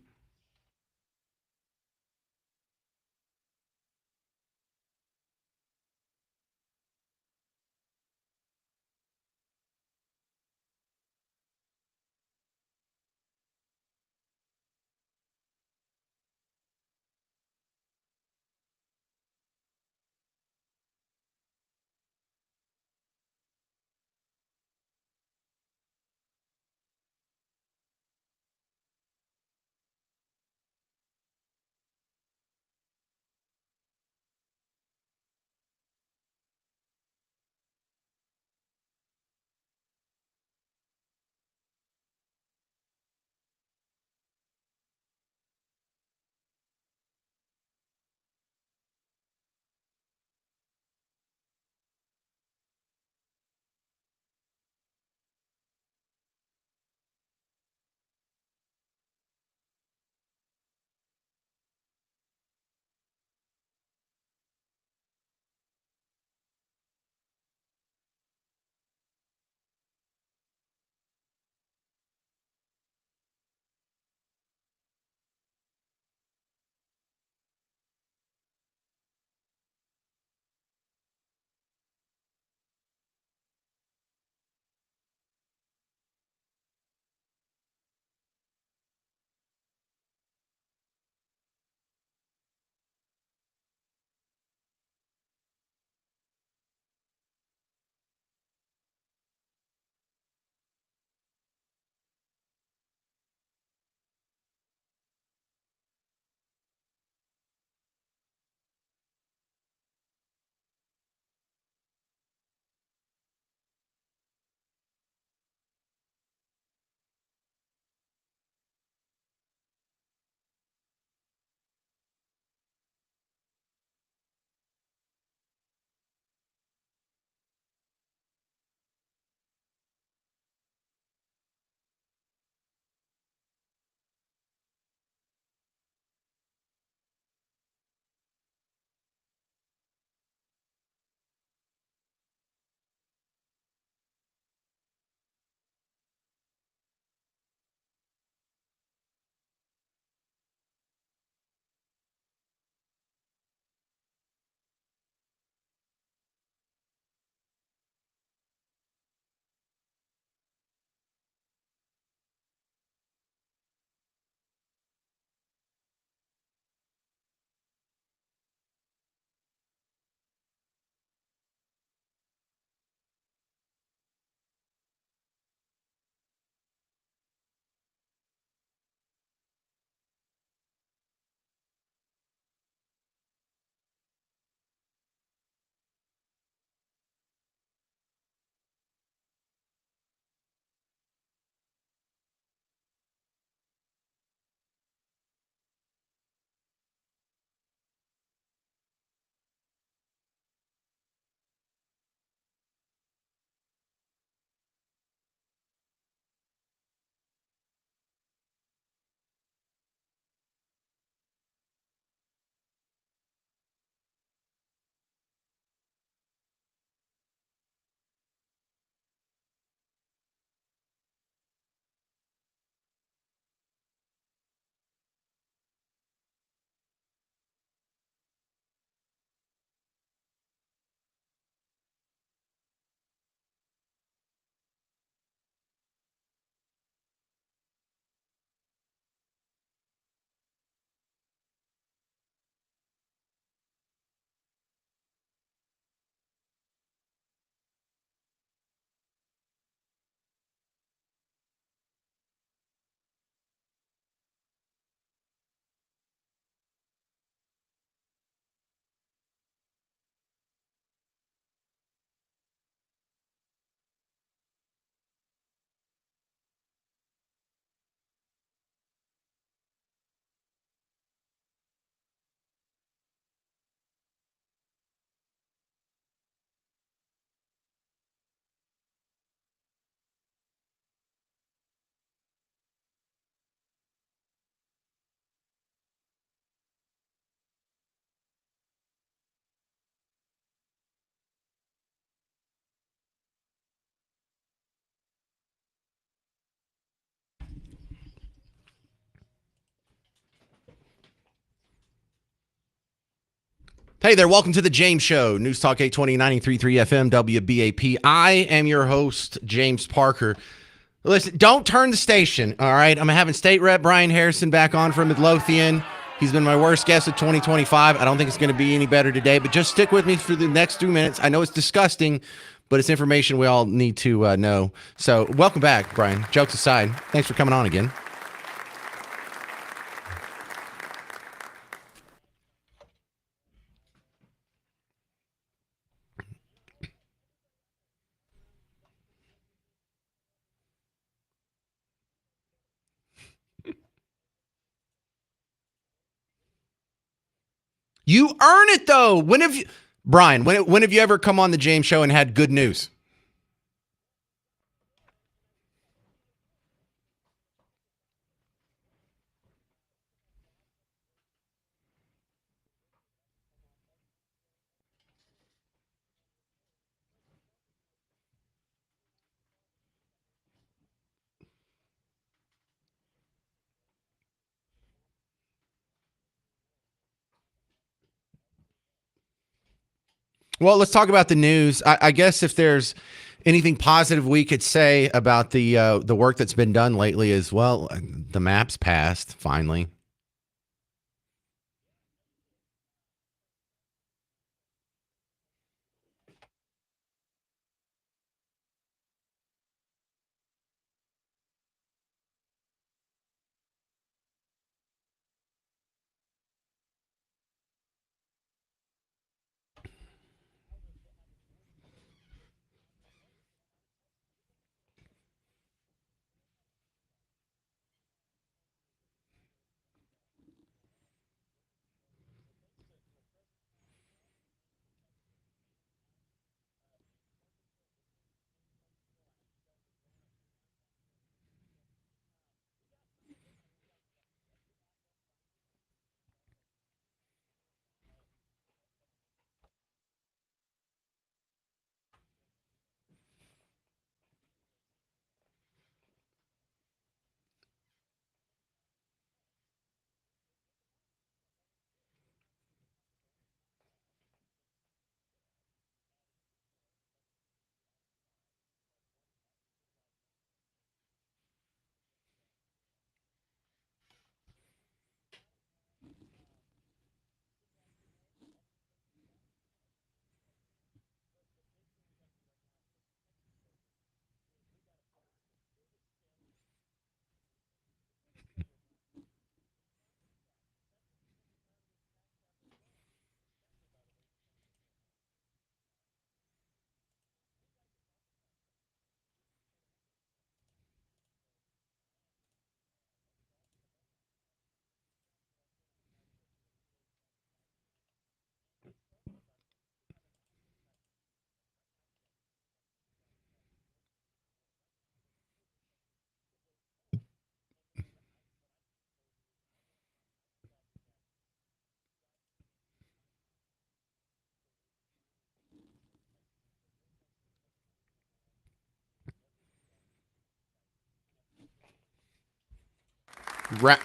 Hey there, welcome to the James Show, News Talk 820 93.3 FM WBAP. I am your host, James Parker. Listen, don't turn the station, all right? I'm having State Rep Brian Harrison back on from Midlothian. He's been my worst guest of 2025. I don't think it's going to be any better today, but just stick with me for the next 2 minutes. I know it's disgusting, but it's information we all need to know. So welcome back, Brian. Jokes aside, thanks for coming on again. You earn it, though. Brian, when have you ever come on the James Show and had good news? Well, let's talk about the news. I guess if there's anything positive we could say about the work that's been done lately as well, the maps passed finally.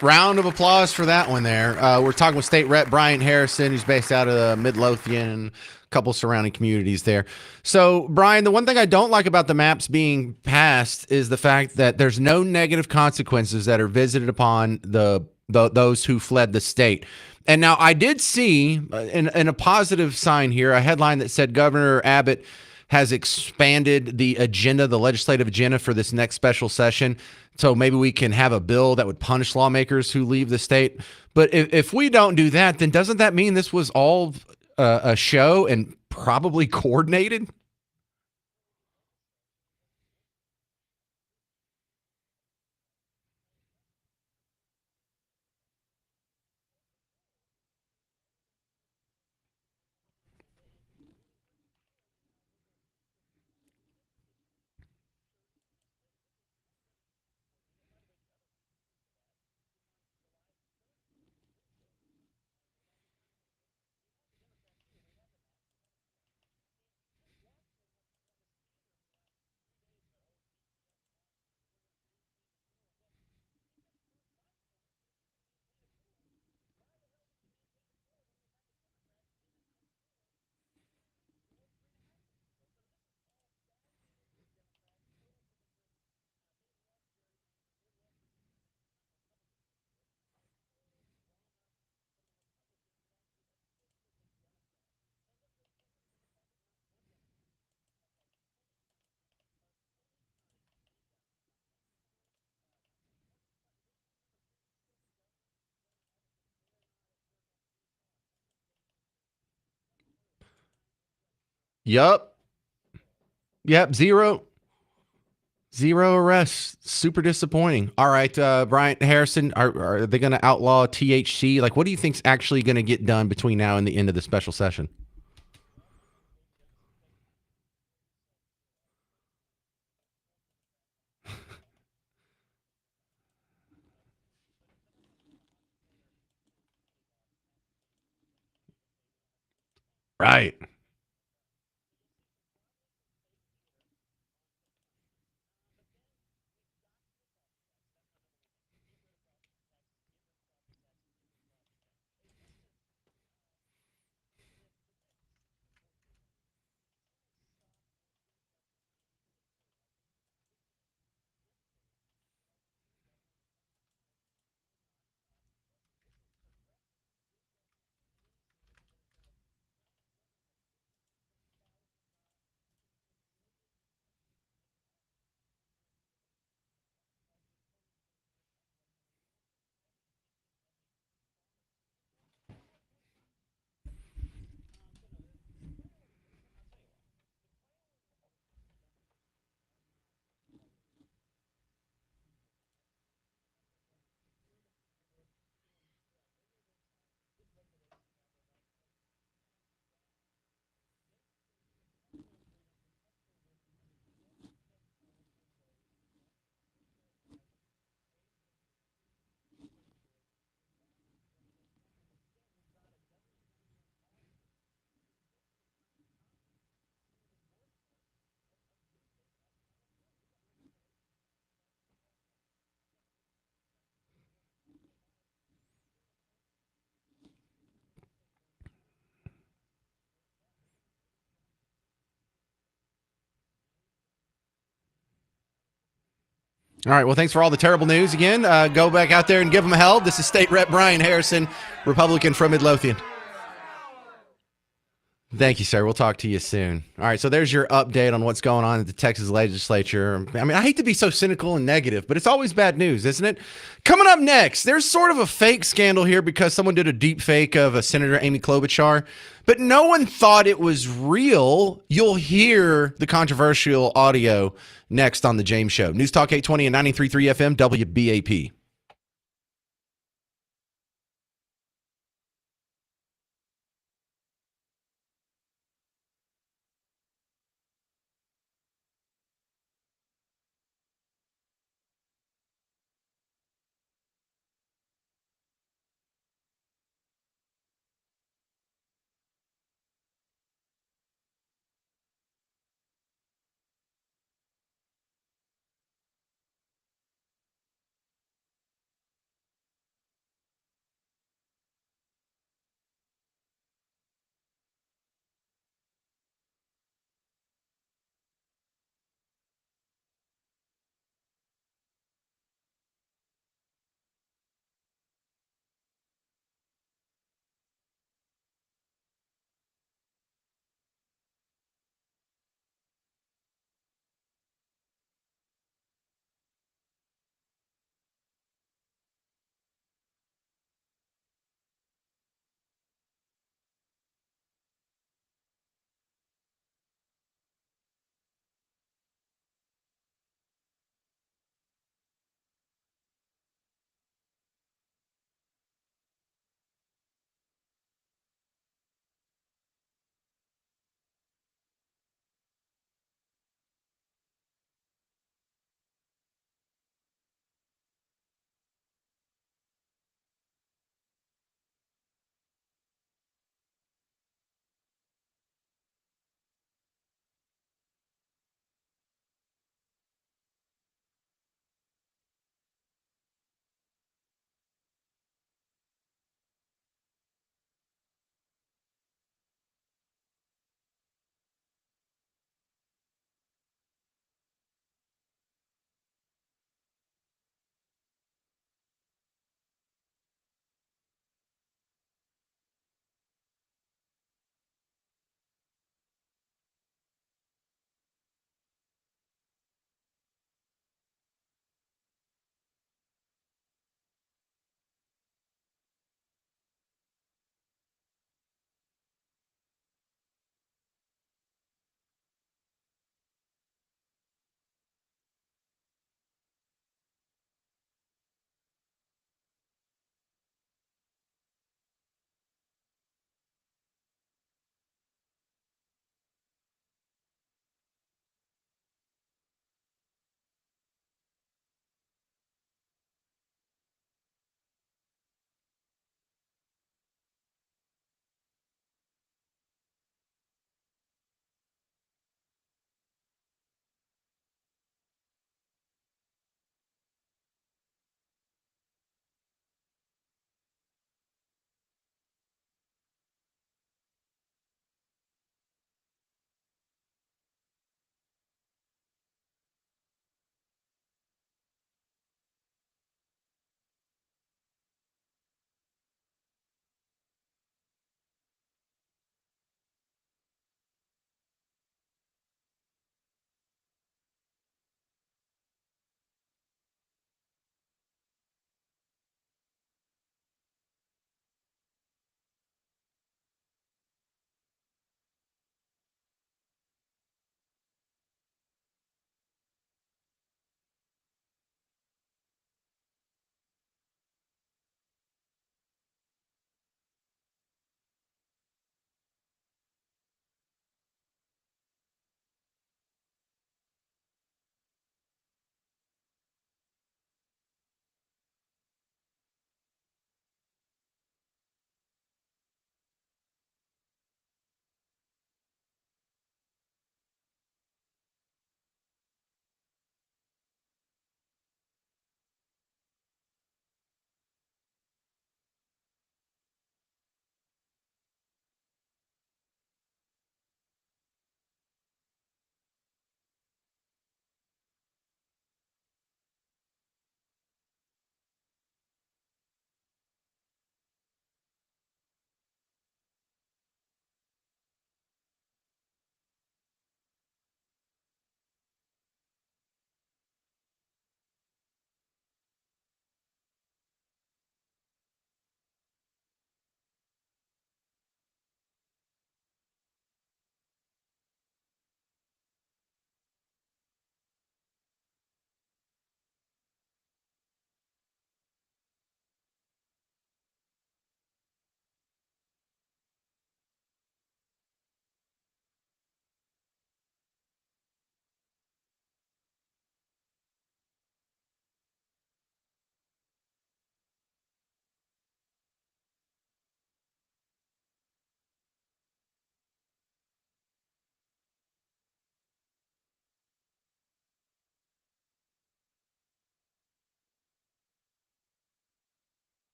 Round of applause for that one there. We're talking with State Rep Brian Harrison, who's based out of Midlothian and a couple surrounding communities there. So, Brian, the one thing I don't like about the maps being passed is the fact that there's no negative consequences that are visited upon those who fled the state. And now I did see in a positive sign here a headline that said Governor Abbott has expanded the agenda, the legislative agenda for this next special session. So maybe we can have a bill that would punish lawmakers who leave the state. But if we don't do that, then doesn't that mean this was all a show and probably coordinated? Yup. Yep. Zero arrests. Super disappointing. All right, Brian Harrison, are they going to outlaw THC? Like, what do you think's actually going to get done between now and the end of the special session? Right. All right. Well, thanks for all the terrible news again. Go back out there and give them hell. This is State Rep Brian Harrison, Republican from Midlothian. Thank you, sir. We'll talk to you soon. All right, so there's your update on what's going on at the Texas legislature. I mean, I hate to be so cynical and negative, but it's always bad news, isn't it? Coming up next, there's sort of a fake scandal here because someone did a deep fake of a Senator Amy Klobuchar, but no one thought it was real. You'll hear the controversial audio next on The James Show. News Talk 820 and 93.3 FM, WBAP.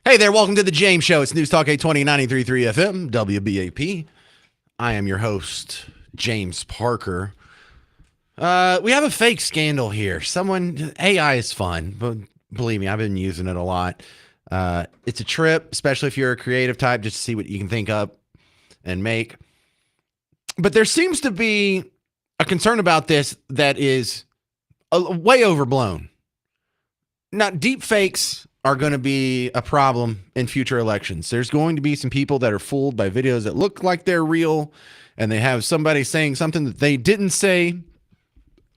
Hey there, welcome to the James Show. It's News Talk 820 93.3 FM, WBAP. I am your host, James Parker. We have a fake scandal here. AI is fun, but believe me, I've been using it a lot. It's a trip, especially if you're a creative type, just to see what you can think up and make. But there seems to be a concern about this that is way overblown. Now, deep fakes are going to be a problem in future elections. There's going to be some people that are fooled by videos that look like they're real, and they have somebody saying something that they didn't say, and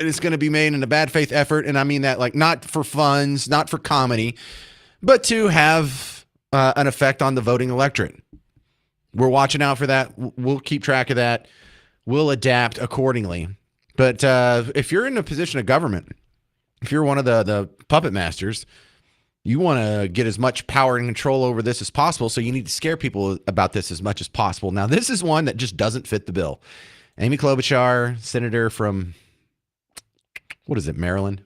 it's going to be made in a bad faith effort. And I mean that like not for funds, not for comedy, but to have an effect on the voting electorate. We're watching out for that. We'll keep track of that. We'll adapt accordingly. But if you're in a position of government, if you're one of the puppet masters, you want to get as much power and control over this as possible, so you need to scare people about this as much as possible. Now, this is one that just doesn't fit the bill. Amy Klobuchar, senator from, Maryland?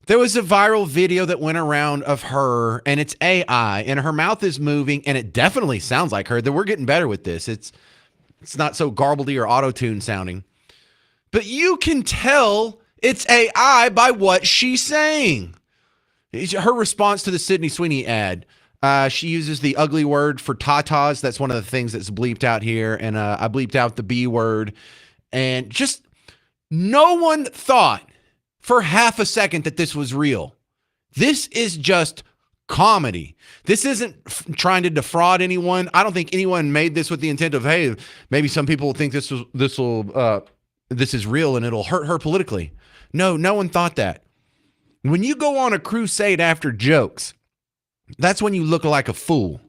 There was a viral video that went around of her, and it's AI, and her mouth is moving, and it definitely sounds like her. We're getting better with this. It's not so garbledy or auto-tune sounding. But you can tell it's AI by what she's saying. Her response to the Sydney Sweeney ad, she uses the ugly word for tatas. That's one of the things that's bleeped out here. And I bleeped out the B word. And just no one thought for half a second that this was real. This is just comedy. This isn't trying to defraud anyone. I don't think anyone made this with the intent of, hey, maybe some people think this is real and it'll hurt her politically. No one thought that. When you go on a crusade after jokes, that's when you look like a fool.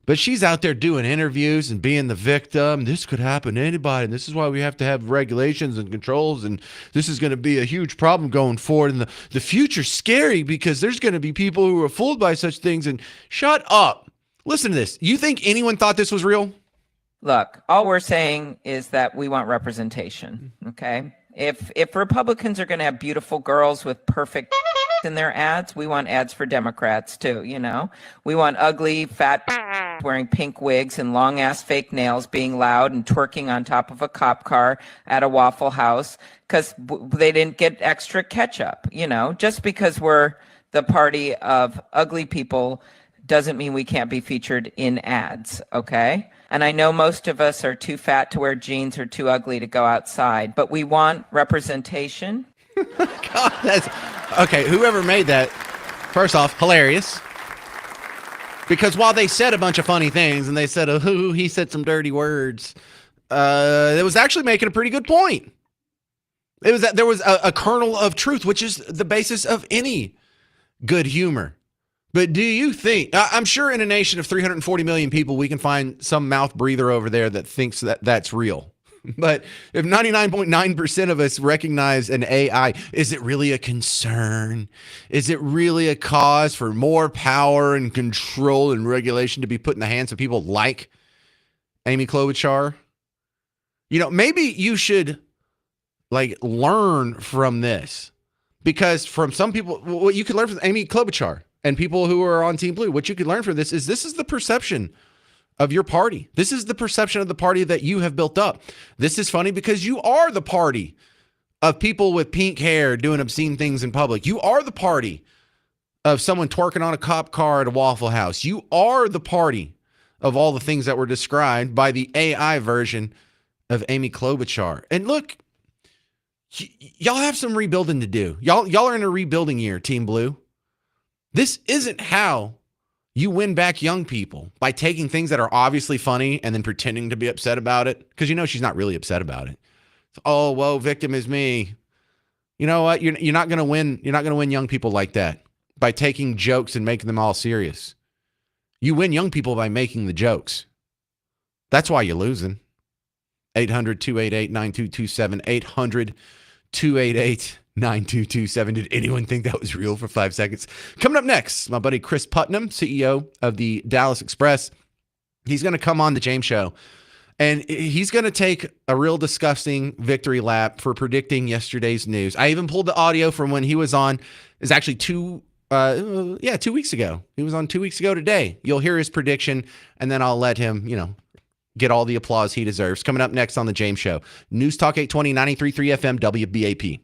But she's out there doing interviews and being the victim. This could happen to anybody, and this is why we have to have regulations and controls, and this is going to be a huge problem going forward. And the future's scary because there's going to be people who are fooled by such things. And shut up. Listen to this. You think anyone thought this was real? Look, all we're saying is that we want representation, okay? If Republicans are going to have beautiful girls with perfect in their ads, we want ads for Democrats too, you know? We want ugly, fat wearing pink wigs and long-ass fake nails being loud and twerking on top of a cop car at a Waffle House because they didn't get extra ketchup, you know? Just because we're the party of ugly people doesn't mean we can't be featured in ads, okay? And I know most of us are too fat to wear jeans or too ugly to go outside, but we want representation. God, that's okay. Whoever made that, first off, hilarious. Because while they said a bunch of funny things and they said, oh, he said some dirty words, it was actually making a pretty good point. It was that there was a kernel of truth, which is the basis of any good humor. But do you think, I'm sure in a nation of 340 million people, we can find some mouth breather over there that thinks that that's real. But if 99.9% of us recognize an AI, is it really a concern? Is it really a cause for more power and control and regulation to be put in the hands of people like Amy Klobuchar? You know, maybe you should learn from this, because from some people, what you can learn from Amy Klobuchar and people who are on Team Blue, what you can learn from this is the perception of your party. This is the perception of the party that you have built up. This is funny because you are the party of people with pink hair doing obscene things in public. You are the party of someone twerking on a cop car at a Waffle House. You are the party of all the things that were described by the AI version of Amy Klobuchar. And look, y'all have some rebuilding to do. Y'all are in a rebuilding year, Team Blue. This isn't how you win back young people, by taking things that are obviously funny and then pretending to be upset about it. Because you know she's not really upset about it. Oh, whoa, victim is me. You know what? You're not going to win. You're not going to win young people like that by taking jokes and making them all serious. You win young people by making the jokes. That's why you're losing. 800-288-9227. 800-288-9227. Did anyone think that was real for 5 seconds? Coming up next, my buddy Chris Putnam, CEO of the Dallas Express. He's going to come on the James Show, and he's going to take a real disgusting victory lap for predicting yesterday's news. I even pulled the audio from when he was on. It's actually 2 Yeah, 2 weeks ago. He was on 2 weeks ago today. You'll hear his prediction, and then I'll let him, get all the applause he deserves. Coming up next on the James Show. News Talk 820, 93.3 FM, WBAP.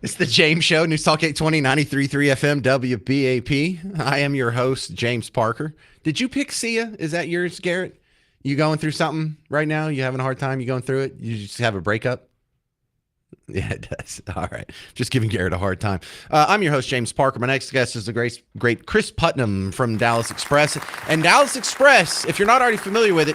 It's the James Show, News Talk 820 93.3 FM WBAP. I am your host, James Parker. Did you pick Sia? Is that yours, Garrett? You going through something right now? You having a hard time? You going through it? You just have a breakup? Yeah, it does. All right. Just giving Garrett a hard time. I'm your host, James Parker. My next guest is the great Chris Putnam from Dallas Express. And Dallas Express, if you're not already familiar with it,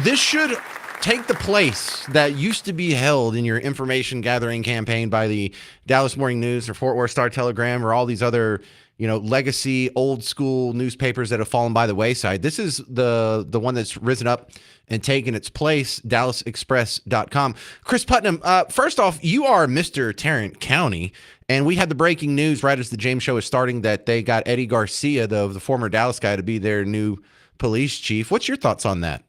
this should take the place that used to be held in your information gathering campaign by the Dallas Morning News or Fort Worth Star Telegram or all these other, legacy old school newspapers that have fallen by the wayside. This is the one that's risen up and taken its place, dallasexpress.com. Chris Putnam, first off, you are Mr. Tarrant County, and we had the breaking news right as the James Show is starting that they got Eddie Garcia, the former Dallas guy, to be their new police chief. What's your thoughts on that?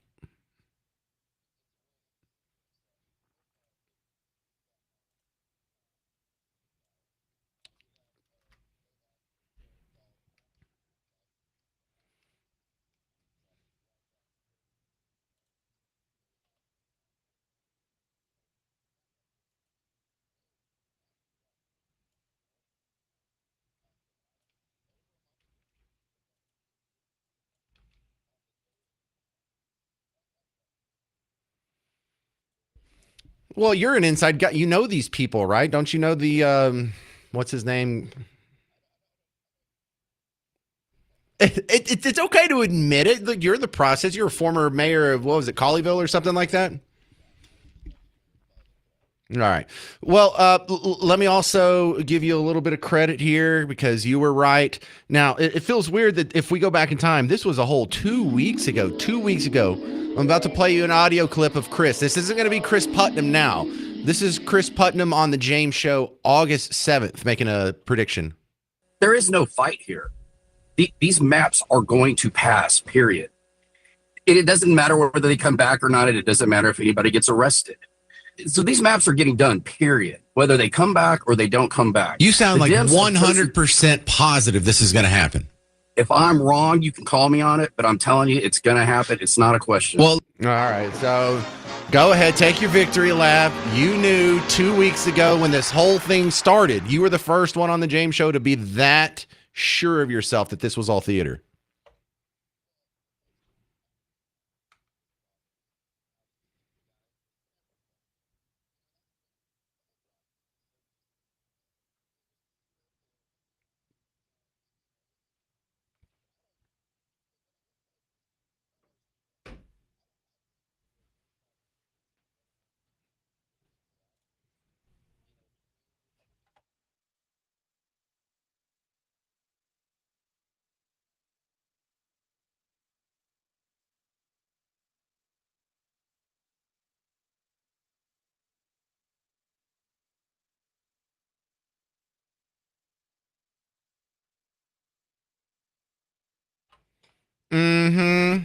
Well, you're an inside guy. You know these people, right? Don't you know the what's his name? It's okay to admit it. Look, you're the process. You're a former mayor of what was it, Colleyville or something like that. All right. Well, let me also give you a little bit of credit here because you were right. Now, it feels weird that if we go back in time, this was a whole 2 weeks ago. 2 weeks ago, I'm about to play you an audio clip of Chris. This isn't going to be Chris Putnam now. This is Chris Putnam on the James Show, August 7th, making a prediction. There is no fight here. These maps are going to pass, period. It doesn't matter whether they come back or not. It doesn't matter if anybody gets arrested. So these maps are getting done, period. Whether they come back or they don't come back. You sound like 100% positive this is going to happen. If I'm wrong, you can call me on it, but I'm telling you, it's going to happen. It's not a question. Well, all right. So go ahead, take your victory lap. You knew 2 weeks ago when this whole thing started, you were the first one on the James Show to be that sure of yourself that this was all theater. Mm-hmm.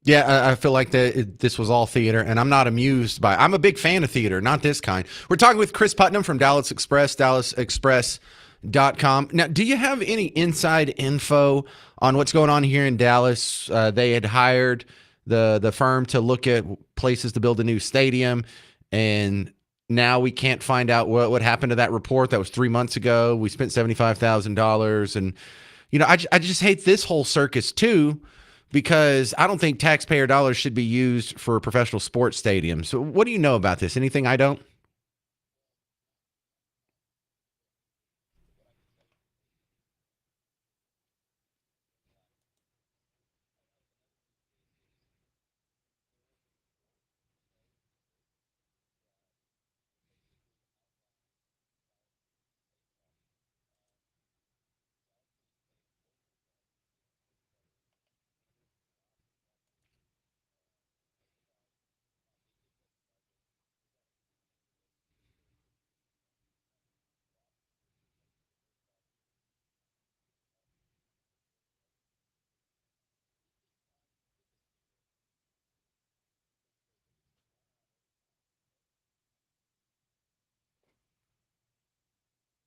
Yeah, I feel like this was all theater, and I'm not amused by. I'm a big fan of theater, not this kind. We're talking with Chris Putnam from Dallas Express, dallasexpress.com. Now, do you have any inside info on what's going on here in Dallas? They had hired the firm to look at places to build a new stadium, and now we can't find out what happened to that report that was 3 months ago. We spent $75,000, and I just hate this whole circus too because I don't think taxpayer dollars should be used for professional sports stadiums. So what do you know about this? Anything I don't?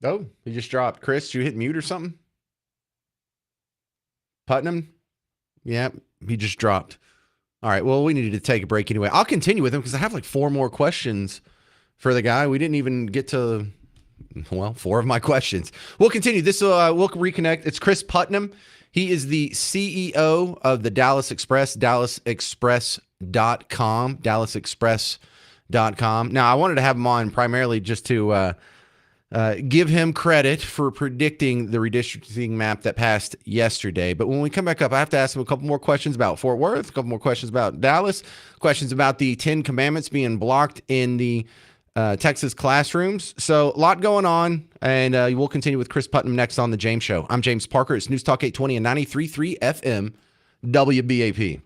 Oh, he just dropped. Chris, you hit mute or something? Putnam? Yeah, he just dropped. All right. Well, we needed to take a break anyway. I'll continue with him because I have like 4 more questions for the guy. We didn't even get to, well, 4 of my questions. We'll continue. We'll reconnect. It's Chris Putnam. He is the CEO of the Dallas Express, dallasexpress.com, dallasexpress.com. Now, I wanted to have him on primarily just to give him credit for predicting the redistricting map that passed yesterday. But when we come back up, I have to ask him a couple more questions about Fort Worth, a couple more questions about Dallas, questions about the 10 commandments being blocked in the Texas classrooms. So a lot going on, and we'll continue with Chris Putnam next on The James Show. I'm James Parker. It's News Talk 820 and 93.3 FM WBAP.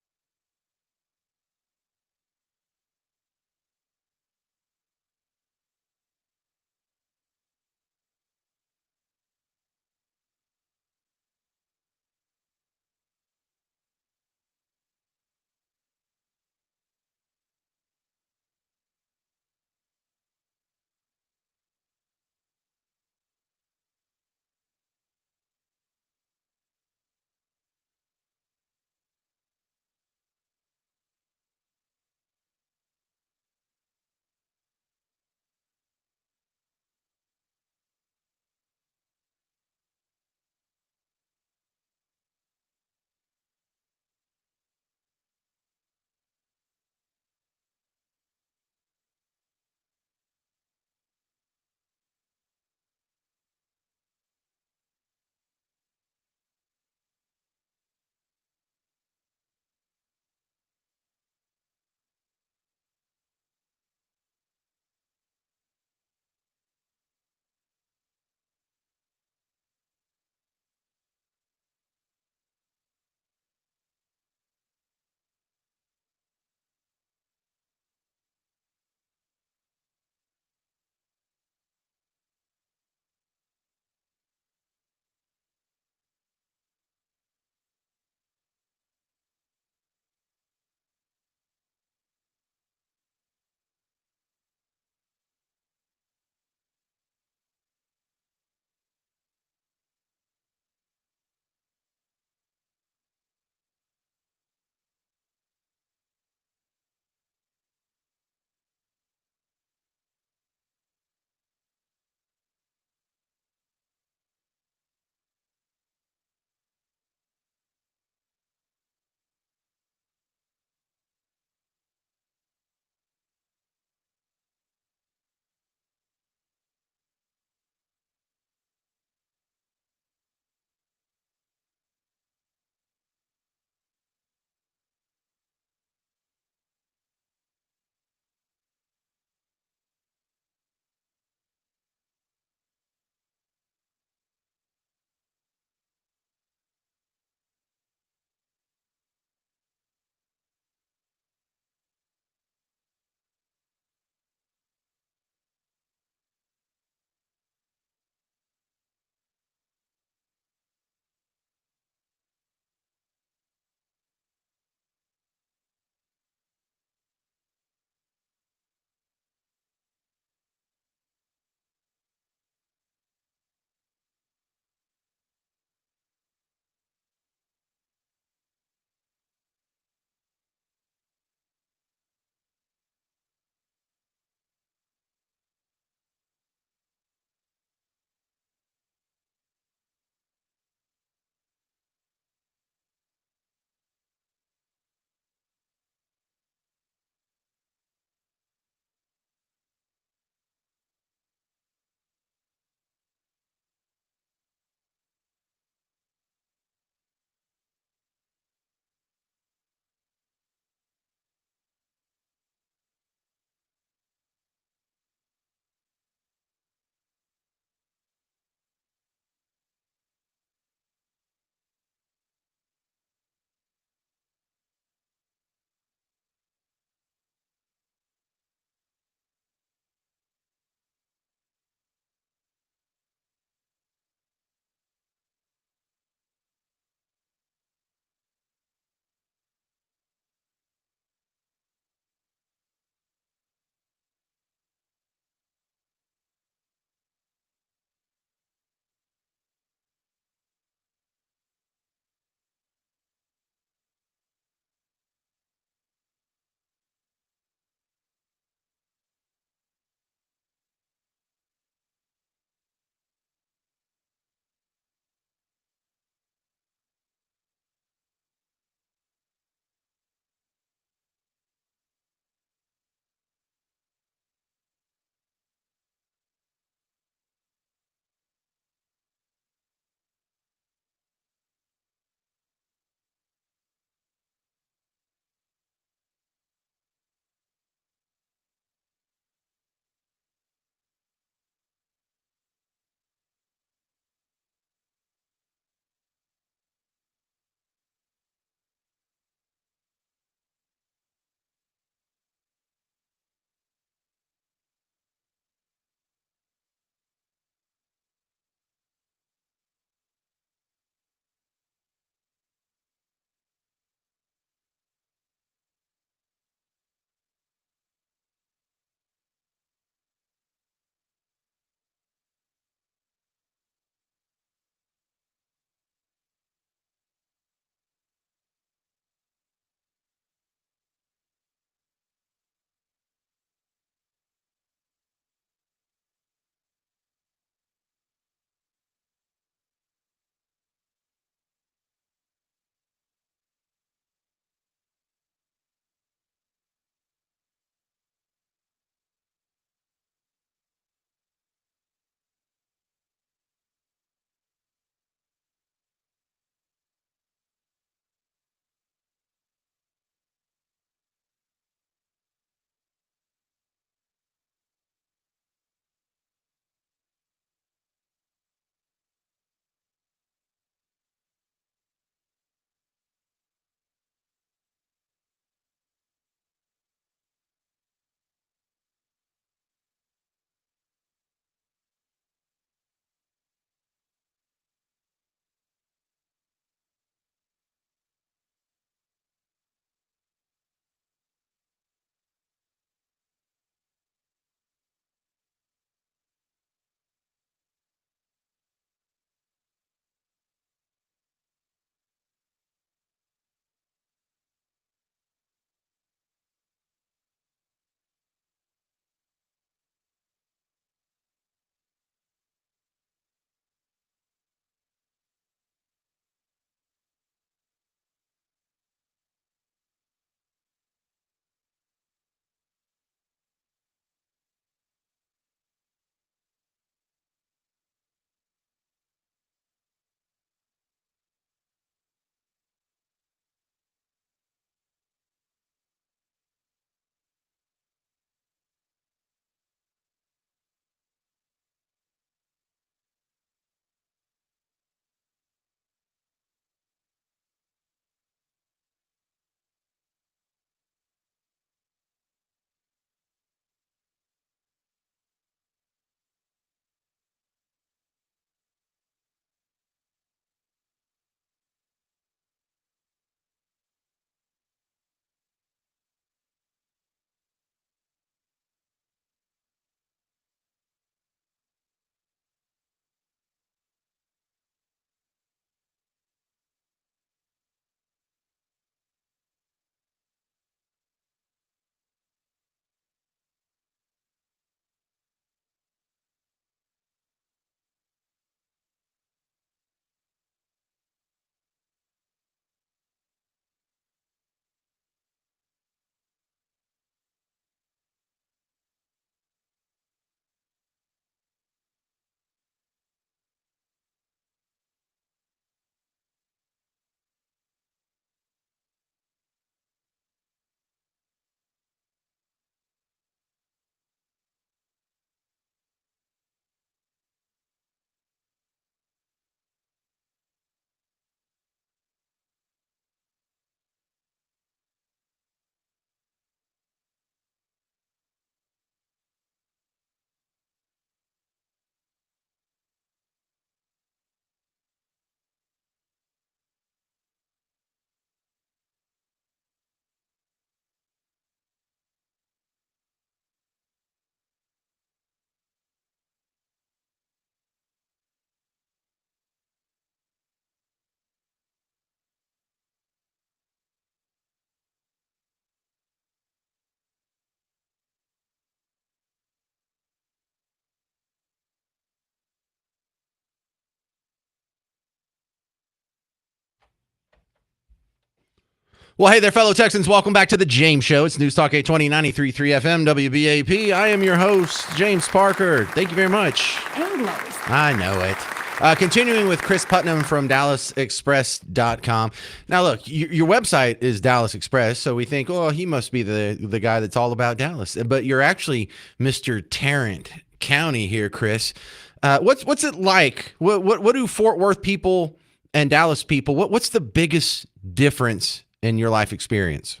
Well, hey there, fellow Texans. Welcome back to the James Show. It's News Talk 820 93.3 FM WBAP. I am your host, James Parker. Thank you very much. Endless. I know it. Continuing with Chris Putnam from DallasExpress.com. Now, look, your website is Dallas Express, so we think, oh, he must be the guy that's all about Dallas. But you're actually Mr. Tarrant County here, Chris. What's it like? What do Fort Worth people and Dallas people? What's the biggest difference in your life experience?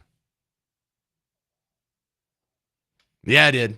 Yeah, I did.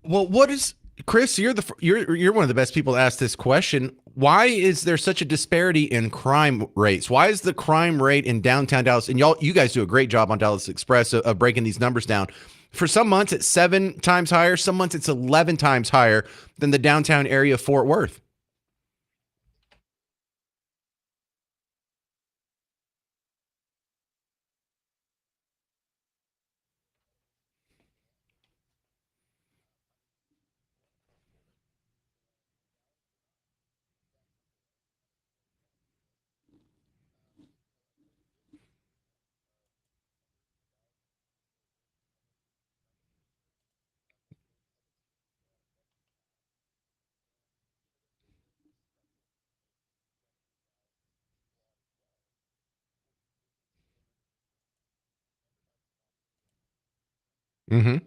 Well, what is Chris? You're one of the best people to ask this question. Why is there such a disparity in crime rates? Why is the crime rate in downtown Dallas? And you guys do a great job on Dallas Express of breaking these numbers down. For some months, it's 7 times higher. Some months, it's 11 times higher than the downtown area of Fort Worth. Mm-hmm.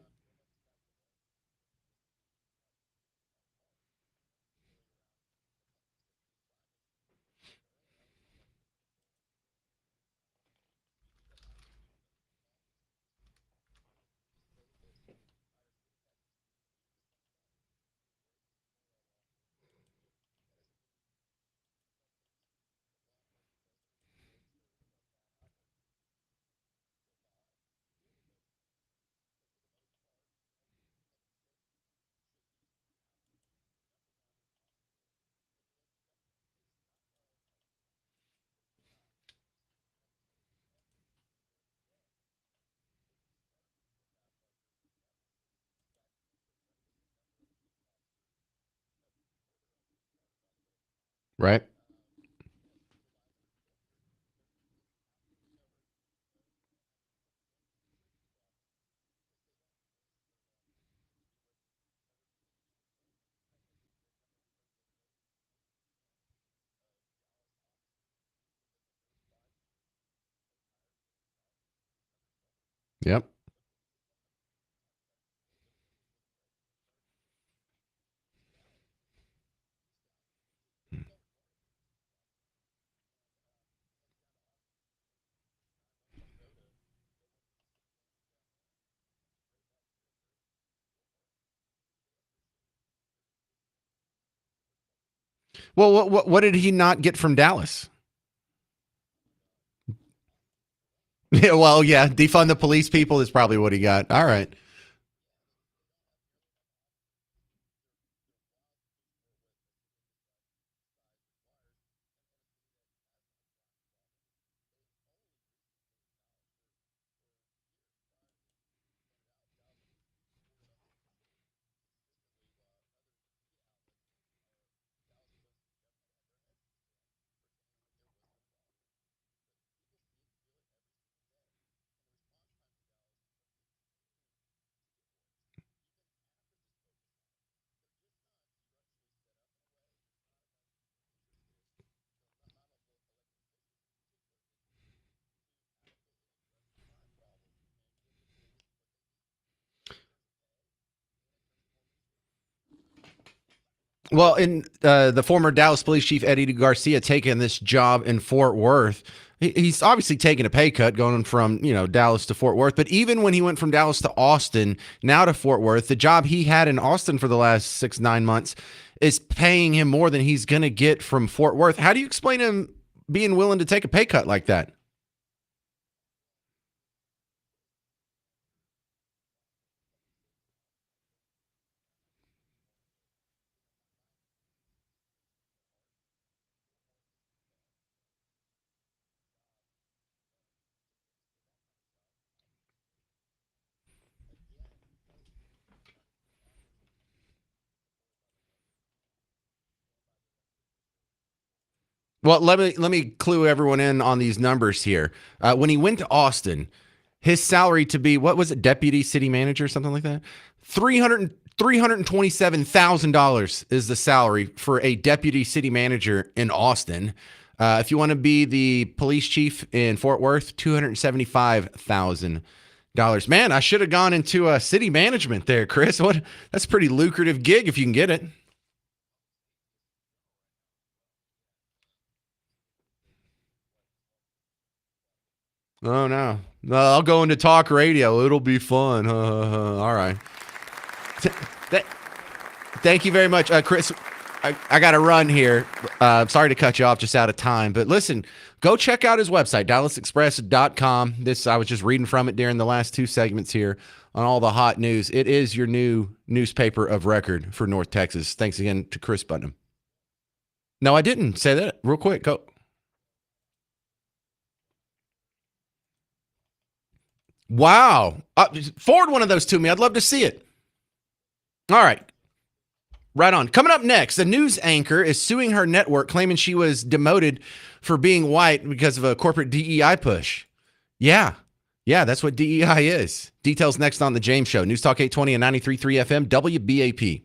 Right. Yep. Well, what did he not get from Dallas? Yeah, well, yeah, defund the police people is probably what he got. All right. Well, in the former Dallas Police Chief Eddie Garcia taking this job in Fort Worth, he's obviously taking a pay cut going from Dallas to Fort Worth. But even when he went from Dallas to Austin, now to Fort Worth, the job he had in Austin for the last 6-9 months is paying him more than he's going to get from Fort Worth. How do you explain him being willing to take a pay cut like that? Well, let me clue everyone in on these numbers here. When he went to Austin, his salary to be, what was it, deputy city manager, something like that? $327,000 is the salary for a deputy city manager in Austin. If you want to be the police chief in Fort Worth, $275,000. Man, I should have gone into city management there, Chris. That's a pretty lucrative gig if you can get it. Oh no. No, I'll go into talk radio. It'll be fun. All right. Th- th- Thank you very much, Chris. I got to run here. Sorry to cut you off, just out of time. But listen, go check out his website, dallasexpress.com. I was just reading from it during the last 2 segments here on all the hot news. It is your new newspaper of record for North Texas. Thanks again to Chris Putnam. No, I didn't say that. Real quick, go. Wow. Forward one of those to me. I'd love to see it. All right. Right on. Coming up next, a news anchor is suing her network, claiming she was demoted for being white because of a corporate DEI push. Yeah. Yeah, that's what DEI is. Details next on The James Show. News Talk 820 and 93.3 FM, WBAP.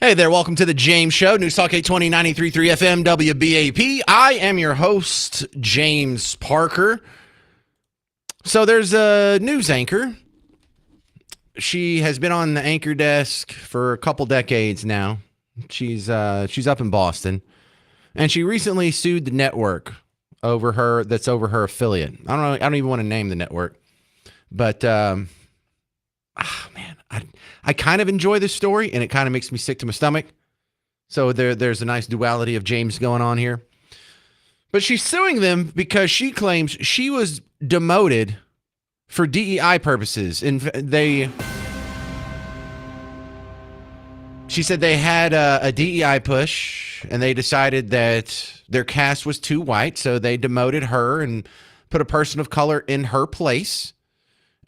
Hey there, welcome to the James Show, News Talk 820 93.3 FM WBAP. I am your host, James Parker. So there's a news anchor. She has been on the anchor desk for a couple decades now. She's up in Boston, and she recently sued the network over her affiliate. I don't even want to name the network, but man, I kind of enjoy this story, and it kind of makes me sick to my stomach. So there's a nice duality of James going on here. But she's suing them because she claims she was demoted for DEI purposes. And she said they had a DEI push, and they decided that their cast was too white, so they demoted her and put a person of color in her place.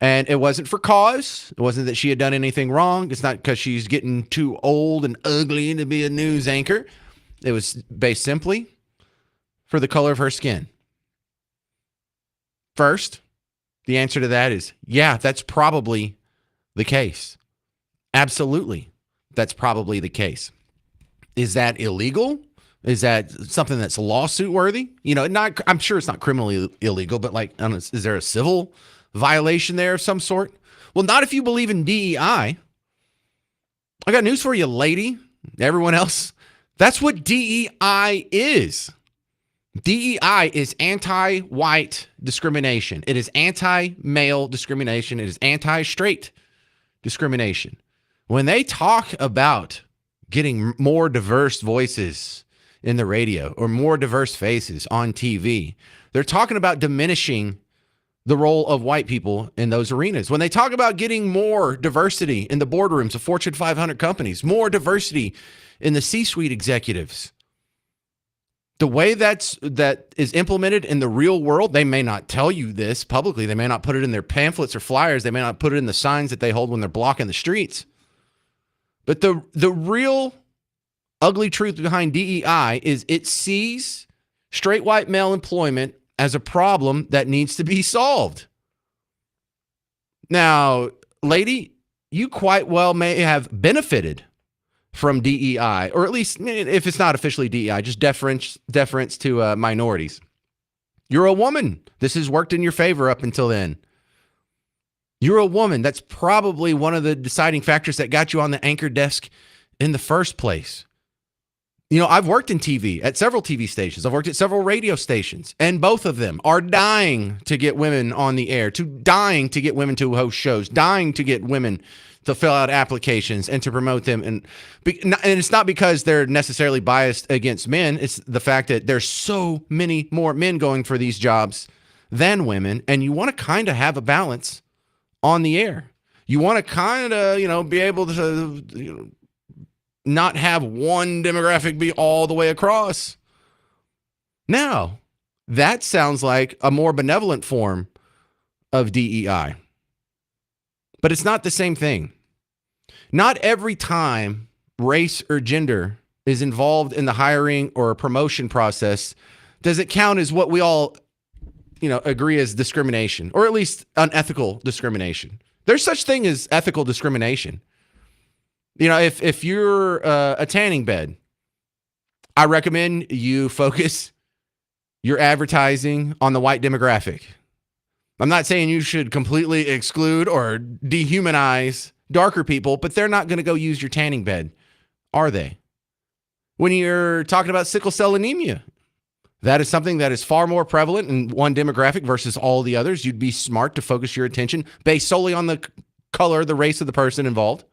And it wasn't for cause. It wasn't that she had done anything wrong. It's not because she's getting too old and ugly to be a news anchor. It was based simply for the color of her skin. First, the answer to that is, yeah, that's probably the case. Absolutely, that's probably the case. Is that illegal? Is that something that's lawsuit worthy? I'm sure it's not criminally illegal, but is there a civil violation there of some sort? Well, not if you believe in DEI. I got news for you, lady. Everyone else, that's what DEI is. DEI is anti-white discrimination. It is anti-male discrimination. It is anti-straight discrimination. When they talk about getting more diverse voices in the radio or more diverse faces on TV, they're talking about diminishing the role of white people in those arenas. When they talk about getting more diversity in the boardrooms of Fortune 500 companies, more diversity in the C-suite executives, the way that is implemented in the real world, they may not tell you this publicly. They may not put it in their pamphlets or flyers. They may not put it in the signs that they hold when they're blocking the streets. But the real ugly truth behind DEI is it sees straight white male employment as a problem that needs to be solved. Now, lady, you quite well may have benefited from DEI, or at least if it's not officially DEI, just deference to minorities. You're a woman. This has worked in your favor up until then. You're a woman. That's probably one of the deciding factors that got you on the anchor desk in the first place. I've worked in TV at several TV stations. I've worked at several radio stations, and both of them are dying to get women on the air, dying to get women to host shows, dying to get women to fill out applications and to promote them. And it's not because they're necessarily biased against men. It's the fact that there's so many more men going for these jobs than women, and you want to kind of have a balance on the air. You want to kind of, be able to, not have one demographic be all the way across. Now, that sounds like a more benevolent form of DEI. But it's not the same thing. Not every time race or gender is involved in the hiring or promotion process does it count as what we all, agree as discrimination, or at least unethical discrimination. There's such thing as ethical discrimination. If you're a tanning bed, I recommend you focus your advertising on the white demographic. I'm not saying you should completely exclude or dehumanize darker people, but they're not going to go use your tanning bed, are they? When you're talking about sickle cell anemia, that is something that is far more prevalent in one demographic versus all the others. You'd be smart to focus your attention based solely on the color, the race of the person involved.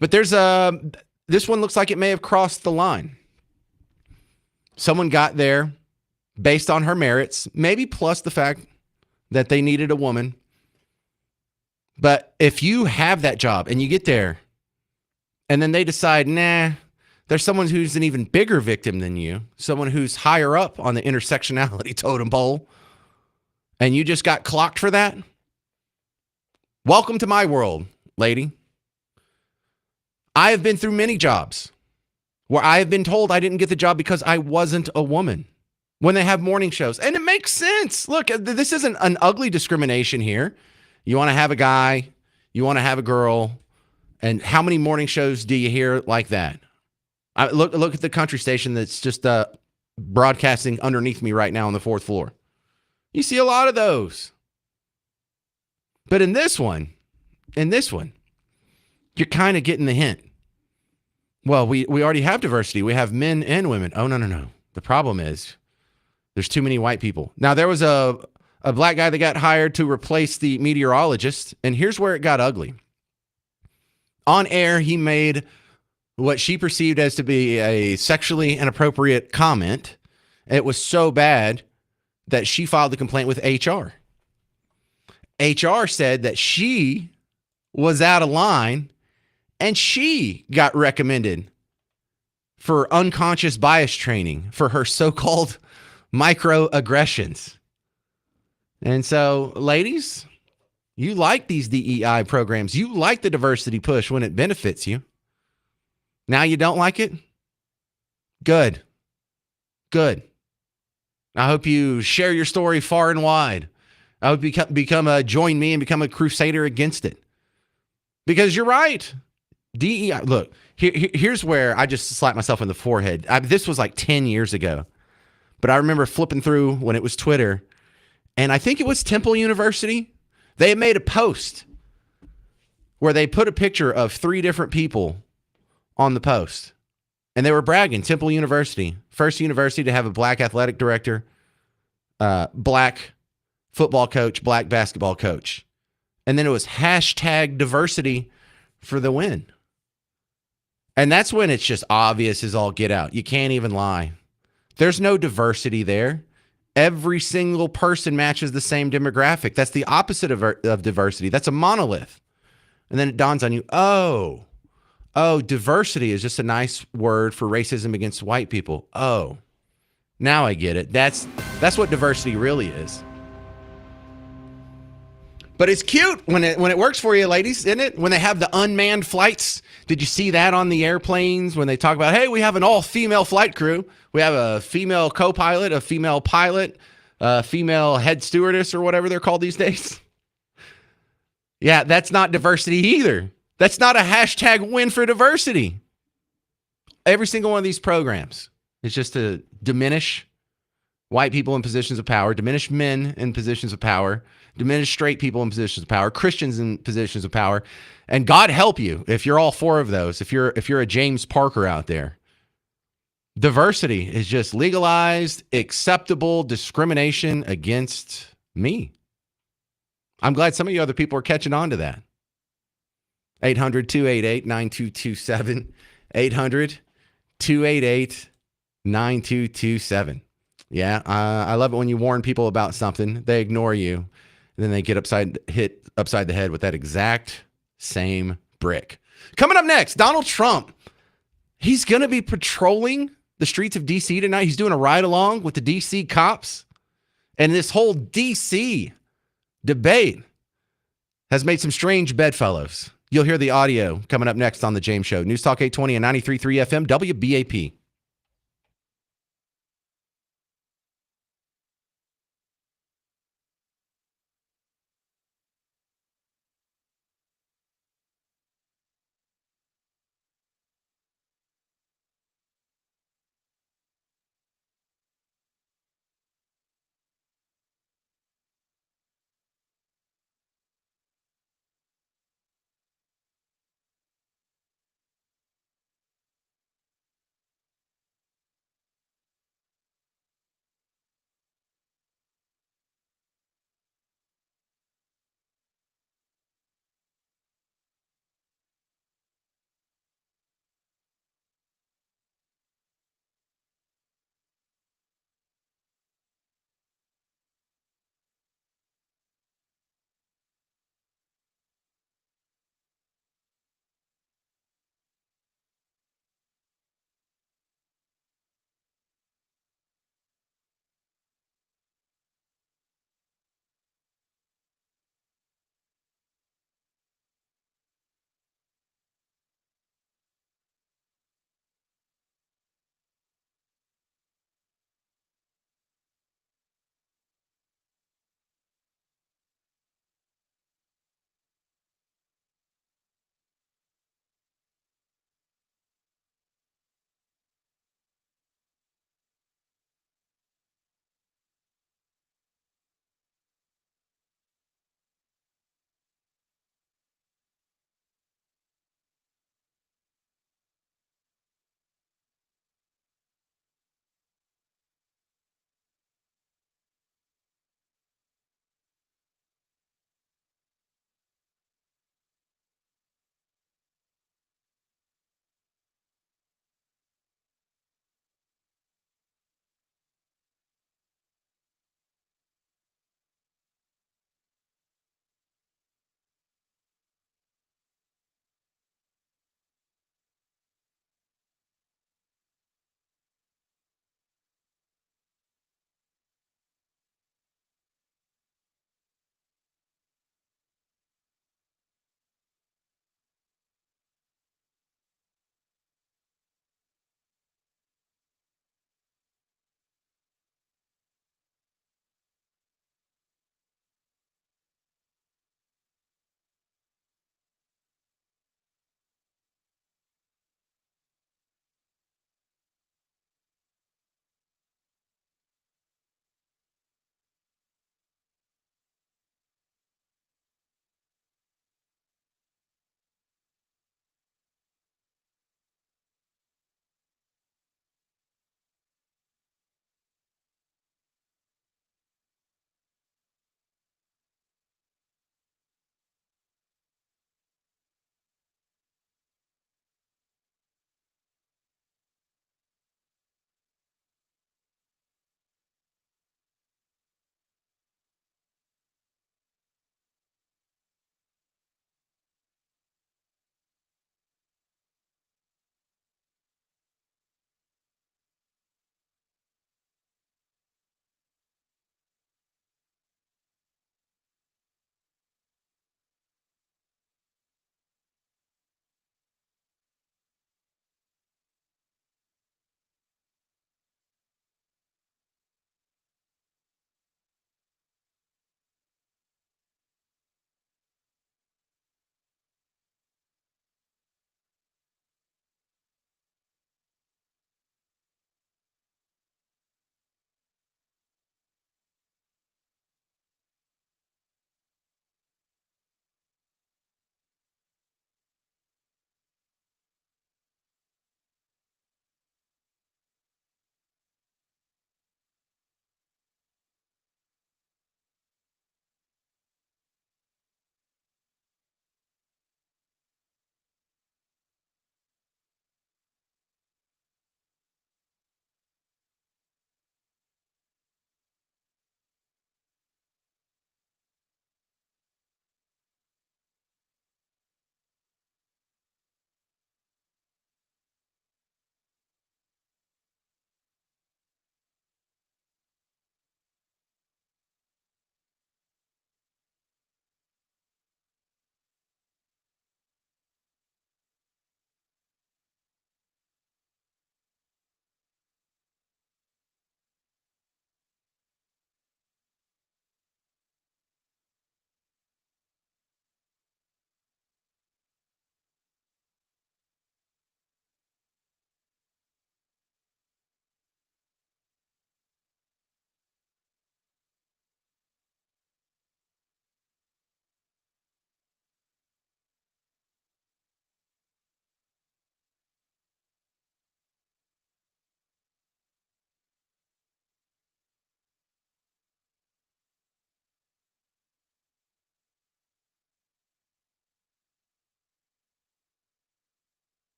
But this one looks like it may have crossed the line. Someone got there based on her merits, maybe plus the fact that they needed a woman. But if you have that job and you get there and then they decide, there's someone who's an even bigger victim than you, someone who's higher up on the intersectionality totem pole, and you just got clocked for that, welcome to my world, lady. I have been through many jobs where I have been told I didn't get the job because I wasn't a woman when they have morning shows. And it makes sense. Look, this isn't an ugly discrimination here. You want to have a guy, you want to have a girl, And how many morning shows do you hear like that? Look at the country station that's just broadcasting underneath me right now on the fourth floor. You see a lot of those. But in this one, you're kind of getting the hint. Well, we already have diversity. We have men and women. Oh, no. The problem is there's too many white people. Now, there was a black guy that got hired to replace the meteorologist, and here's where it got ugly. On air, he made what she perceived as to be a sexually inappropriate comment. It was so bad that she filed the complaint with HR. HR said that she was out of line and she got recommended for unconscious bias training for her so-called microaggressions. And so, ladies, you like these DEI programs. You like the diversity push when it benefits you. Now you don't like it? Good. I hope you share your story far and wide. I hope you join me and become a crusader against it. Because you're right. DEI, look, here's where I just slapped myself in the forehead. This was like 10 years ago. But I remember flipping through when it was Twitter, and I think it was Temple University. They had made a post where they put a picture of 3 different people on the post. And they were bragging, Temple University, first university to have a black athletic director, black football coach, black basketball coach. And then it was hashtag diversity for the win. And that's when it's just obvious as all get out. You can't even lie. There's no diversity there. Every single person matches the same demographic. That's the opposite of diversity. That's a monolith. And then it dawns on you, oh, diversity is just a nice word for racism against white people. Oh, now I get it. That's what diversity really is. But it's cute when it works for you, ladies, isn't it? When they have the unmanned flights. Did you see that on the airplanes when they talk about, hey, we have an all-female flight crew. We have a female co-pilot, a female pilot, a female head stewardess or whatever they're called these days. Yeah, that's not diversity either. That's not a hashtag win for diversity. Every single one of these programs is just to diminish white people in positions of power, diminish men in positions of power, diminish straight people in positions of power, Christians in positions of power. And God help you if you're all 4 of those, if you're a James Parker out there. Diversity is just legalized, acceptable discrimination against me. I'm glad some of you other people are catching on to that. 800-288-9227. 800-288-9227. Yeah, I love it when you warn people about something, they ignore you, and then they get hit upside the head with that exact same brick. Coming up next, Donald Trump. He's going to be patrolling the streets of D.C. tonight. He's doing a ride-along with the D.C. cops. And this whole D.C. debate has made some strange bedfellows. You'll hear the audio coming up next on The James Show. News Talk 820 and 93.3 FM, WBAP.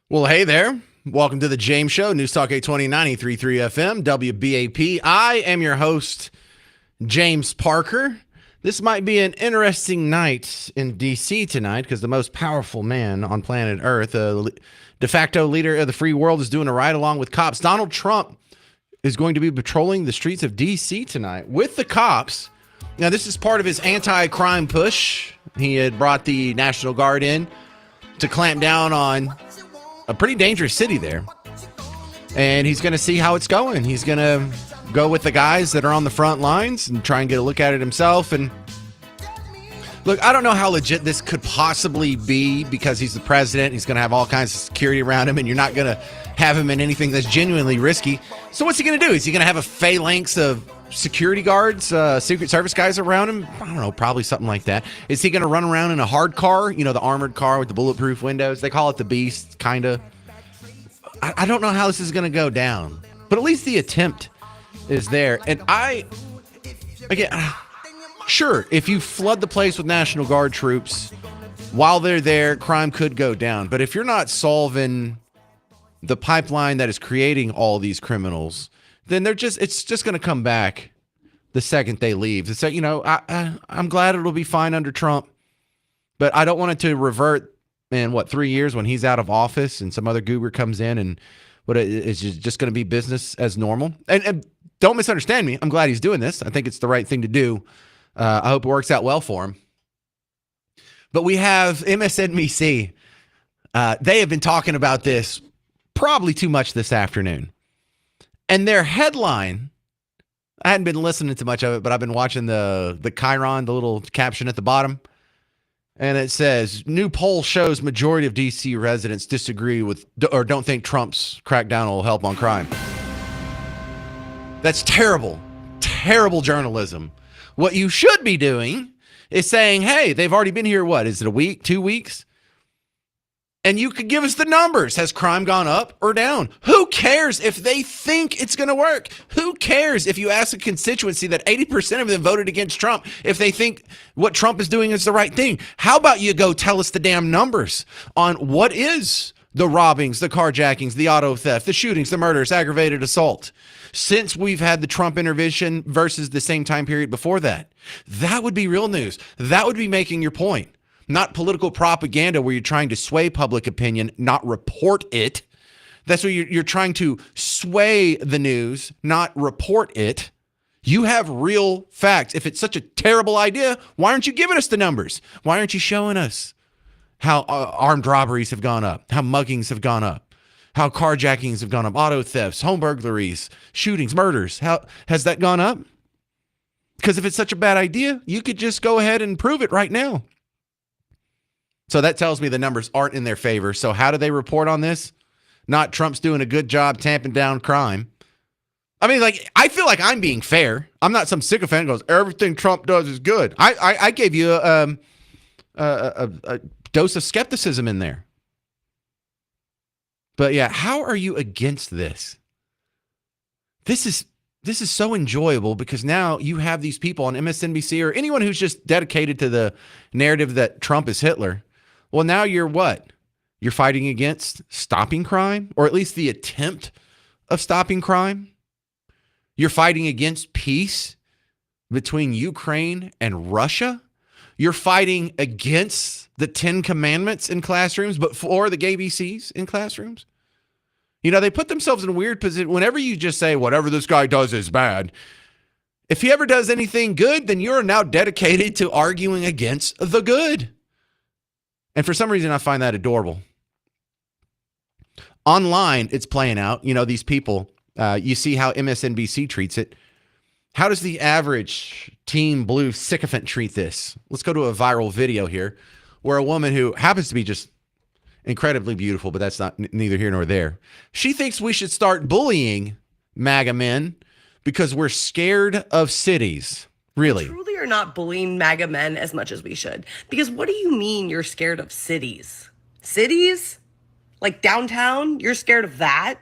Well, hey there. Welcome to the James Show, News Talk 820 93.3 FM, WBAP. I am your host, James Parker. This might be an interesting night in D.C. tonight because the most powerful man on planet Earth, de facto leader of the free world, is doing a ride along with cops. Donald Trump is going to be patrolling the streets of D.C. tonight with the cops. Now, this is part of his anti-crime push. He had brought the National Guard in to clamp down on a pretty dangerous city there. And he's going to see how it's going. He's going to go with the guys that are on the front lines and try and get a look at it himself. And look, I don't know how legit this could possibly be because he's the president. He's going to have all kinds of security around him, and you're not going to have him in anything that's genuinely risky. So what's he going to do? Is he going to have a phalanx of security guards, Secret Service guys around him? I don't know, probably something like that. Is he going to run around in a hard car, you know, the armored car with the bulletproof windows? They call it the Beast, kind of. I don't know how this is going to go down, but at least the attempt is there. And sure, if you flood the place with National Guard troops while they're there, crime could go down. But if you're not solving the pipeline that is creating all these criminals, then it's just going to come back the second they leave. So, you know, I'm glad it'll be fine under Trump, but I don't want it to revert in 3 years when he's out of office and some other goober comes in and it's just going to be business as normal. And don't misunderstand me. I'm glad he's doing this. I think it's the right thing to do. I hope it works out well for him. But we have MSNBC. They have been talking about this probably too much this afternoon. And their headline, I hadn't been listening to much of it, but I've been watching the Chiron, the little caption at the bottom. And it says, new poll shows majority of D.C. residents disagree with or don't think Trump's crackdown will help on crime. That's terrible, terrible journalism. What you should be doing is saying, hey, they've already been here, what, is it a week, 2 weeks? And you could give us the numbers. Has crime gone up or down? Who cares if they think it's going to work? Who cares if you ask a constituency that 80% of them voted against Trump if they think what Trump is doing is the right thing? How about you go tell us the damn numbers on what is the robbings, the carjackings, the auto theft, the shootings, the murders, aggravated assault, since we've had the Trump intervention versus the same time period before that? That would be real news. That would be making your point. Not political propaganda where you're trying to sway public opinion, not report it. That's where you're trying to sway the news, not report it. You have real facts. If it's such a terrible idea, why aren't you giving us the numbers? Why aren't you showing us how armed robberies have gone up, how muggings have gone up, how carjackings have gone up, auto thefts, home burglaries, shootings, murders? How has that gone up? Because if it's such a bad idea, you could just go ahead and prove it right now. So that tells me the numbers aren't in their favor. So how do they report on this? Not Trump's doing a good job tamping down crime. I mean, I feel like I'm being fair. I'm not some sycophant who goes, everything Trump does is good. I gave you a dose of skepticism in there. But yeah, how are you against this? This is so enjoyable because now you have these people on MSNBC or anyone who's just dedicated to the narrative that Trump is Hitler. Well, now you're what? You're fighting against stopping crime, or at least the attempt of stopping crime. You're fighting against peace between Ukraine and Russia. You're fighting against the 10 Commandments in classrooms, but for the gay BCs in classrooms. You know, they put themselves in a weird position. Whenever you just say, whatever this guy does is bad, if he ever does anything good, then you're now dedicated to arguing against the good. And for some reason, I find that adorable. Online, it's playing out. You know, these people, you see how MSNBC treats it. How does the average Team Blue sycophant treat this? Let's go to a viral video here where a woman who happens to be just incredibly beautiful, but that's not neither here nor there. She thinks we should start bullying MAGA men because we're scared of cities. Really? Truly are not bullying MAGA men as much as we should. Because what do you mean you're scared of cities? Cities? Like downtown? You're scared of that?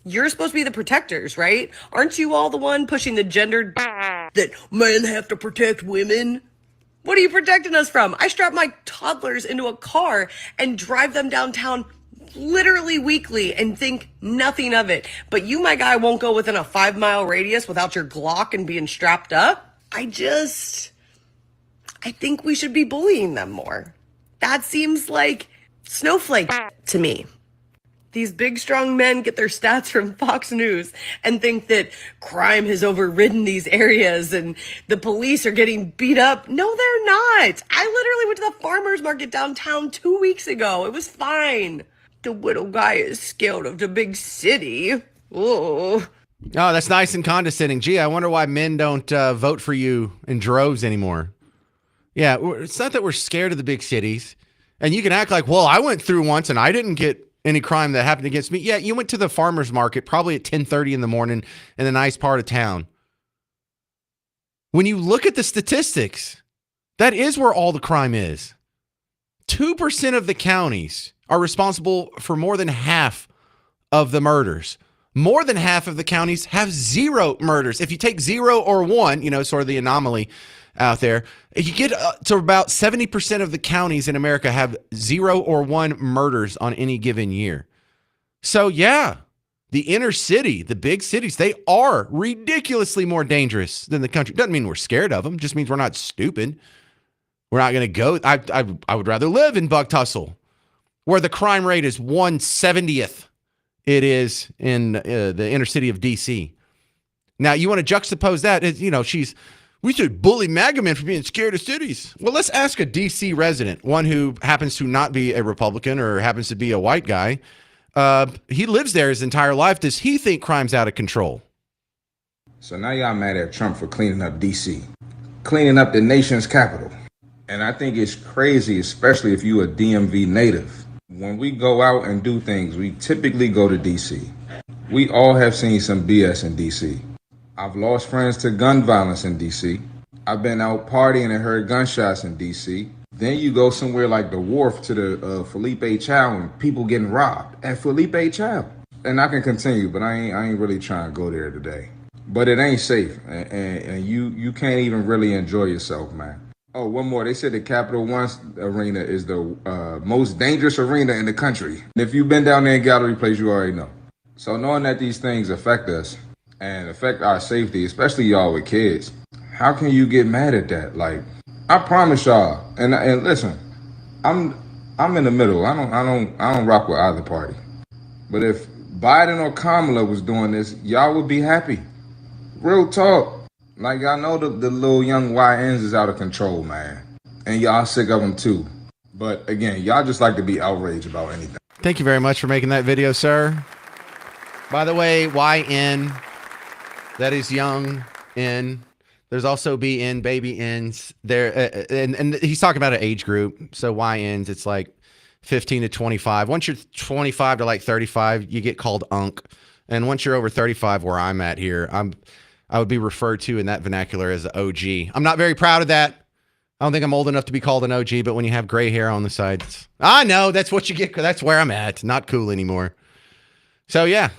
You're supposed to be the protectors, right? Aren't you all the one pushing the gendered that men have to protect women? What are you protecting us from? I strap my toddlers into a car and drive them downtown literally weekly and think nothing of it. But you, my guy, won't go within a 5-mile radius without your Glock and being strapped up. I think we should be bullying them more. That seems like snowflake to me. These big, strong men get their stats from Fox News and think that crime has overridden these areas and the police are getting beat up. No, they're not. I literally went to the farmer's market downtown 2 weeks ago. It was fine. The little guy is scared of the big city. Oh. Oh, that's nice and condescending. Gee, I wonder why men don't vote for you in droves anymore. Yeah, it's not that we're scared of the big cities. And you can act like, well, I went through once and I didn't get any crime that happened against me. Yeah, you went to the farmer's market probably at 10:30 in the morning in a nice part of town. When you look at the statistics, that is where all the crime is. 2% of the counties are responsible for more than half of the murders. More than half of the counties have 0 murders. If you take 0 or 1, sort of the anomaly out there, you get to about 70% of the counties in America have 0 or 1 murders on any given year. So yeah, the inner city, the big cities, they are ridiculously more dangerous than the country. Doesn't mean we're scared of them. Just means we're not stupid. We're not going to go. I would rather live in Buck Tussle, where the crime rate is 1/70th it is in the inner city of D.C. Now, you want to juxtapose that, we should bully MAGA men for being scared of cities. Well, let's ask a D.C. resident, one who happens to not be a Republican or happens to be a white guy. He lives there his entire life. Does he think crime's out of control? So now y'all mad at Trump for cleaning up D.C., cleaning up the nation's capital. And I think it's crazy, especially if you a DMV native. When we go out and do things, we typically go to D.C. We all have seen some BS in D.C. I've lost friends to gun violence in D.C. I've been out partying and heard gunshots in D.C. Then you go somewhere like the Wharf to the Felipe Chow and people getting robbed at Felipe Chow. And I can continue, but I ain't really trying to go there today. But it ain't safe, and you can't even really enjoy yourself, man. Oh, one more. They said the Capital One arena is the most dangerous arena in the country. If you've been down there in Gallery Place, you already know. So knowing that these things affect us and affect our safety, especially y'all with kids, how can you get mad at that? Like, I promise y'all, and listen, I'm in the middle. I don't rock with either party. But if Biden or Kamala was doing this, y'all would be happy. Real talk. Like, I know the little young YNs is out of control, man. And y'all sick of them too. But again, y'all just like to be outraged about anything. Thank you very much for making that video, sir. By the way, YN, that is young N. There's also BN, baby N's there. And he's talking about an age group. So YNs, it's like 15 to 25. Once you're 25 to like 35, you get called Unc. And once you're over 35, where I'm at here, I would be referred to in that vernacular as an OG. I'm not very proud of that. I don't think I'm old enough to be called an OG, but when you have gray hair on the sides, I know that's what you get. That's where I'm at. Not cool anymore. So yeah,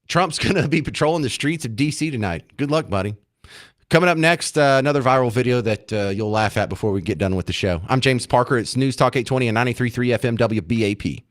Trump's going to be patrolling the streets of DC tonight. Good luck, buddy. Coming up next, another viral video that you'll laugh at before we get done with the show. I'm James Parker. It's News Talk 820 and 93.3 FM WBAP.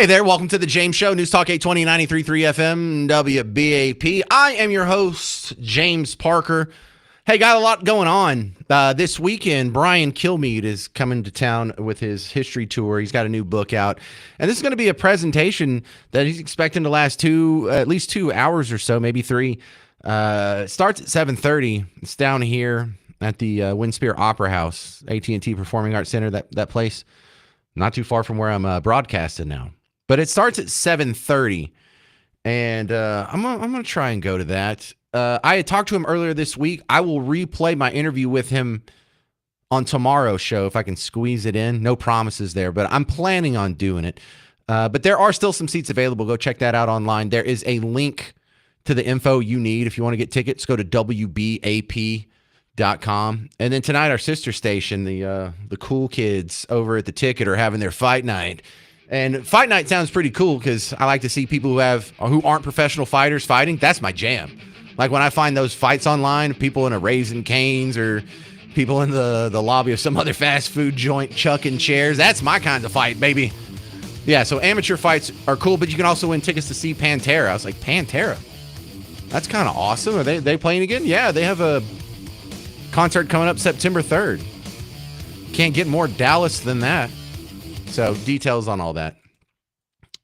Hey there, welcome to the James Show, News Talk 820 93.3 FM WBAP. I am your host, James Parker. Hey, got a lot going on this weekend. Brian Kilmeade is coming to town with his history tour. He's got a new book out, and this is going to be a presentation that he's expecting to last at least 2 hours or so, maybe 3. It starts at 7:30. It's down here at the Windspear Opera House, AT&T Performing Arts Center, that place, not too far from where I'm broadcasting now. But it starts at 7:30, and I'm gonna try and go to that. I had talked to him earlier this week. I will replay my interview with him on tomorrow's show if I can squeeze it in. No promises there, but I'm planning on doing it. But there are still some seats available. Go check that out online. There is a link to the info you need if you want to get tickets. Go to WBAP.com. And then tonight, our sister station, the cool kids over at the Ticket, are having their fight night. And fight night sounds pretty cool because I like to see people who aren't professional fighters fighting. That's my jam. Like when I find those fights online, people in a Raising Cane's or people in the lobby of some other fast food joint chucking chairs. That's my kind of fight, baby. Yeah, so amateur fights are cool, but you can also win tickets to see Pantera. I was like, Pantera? That's kind of awesome. Are they playing again? Yeah, they have a concert coming up September 3rd. Can't get more Dallas than that. So details on all that,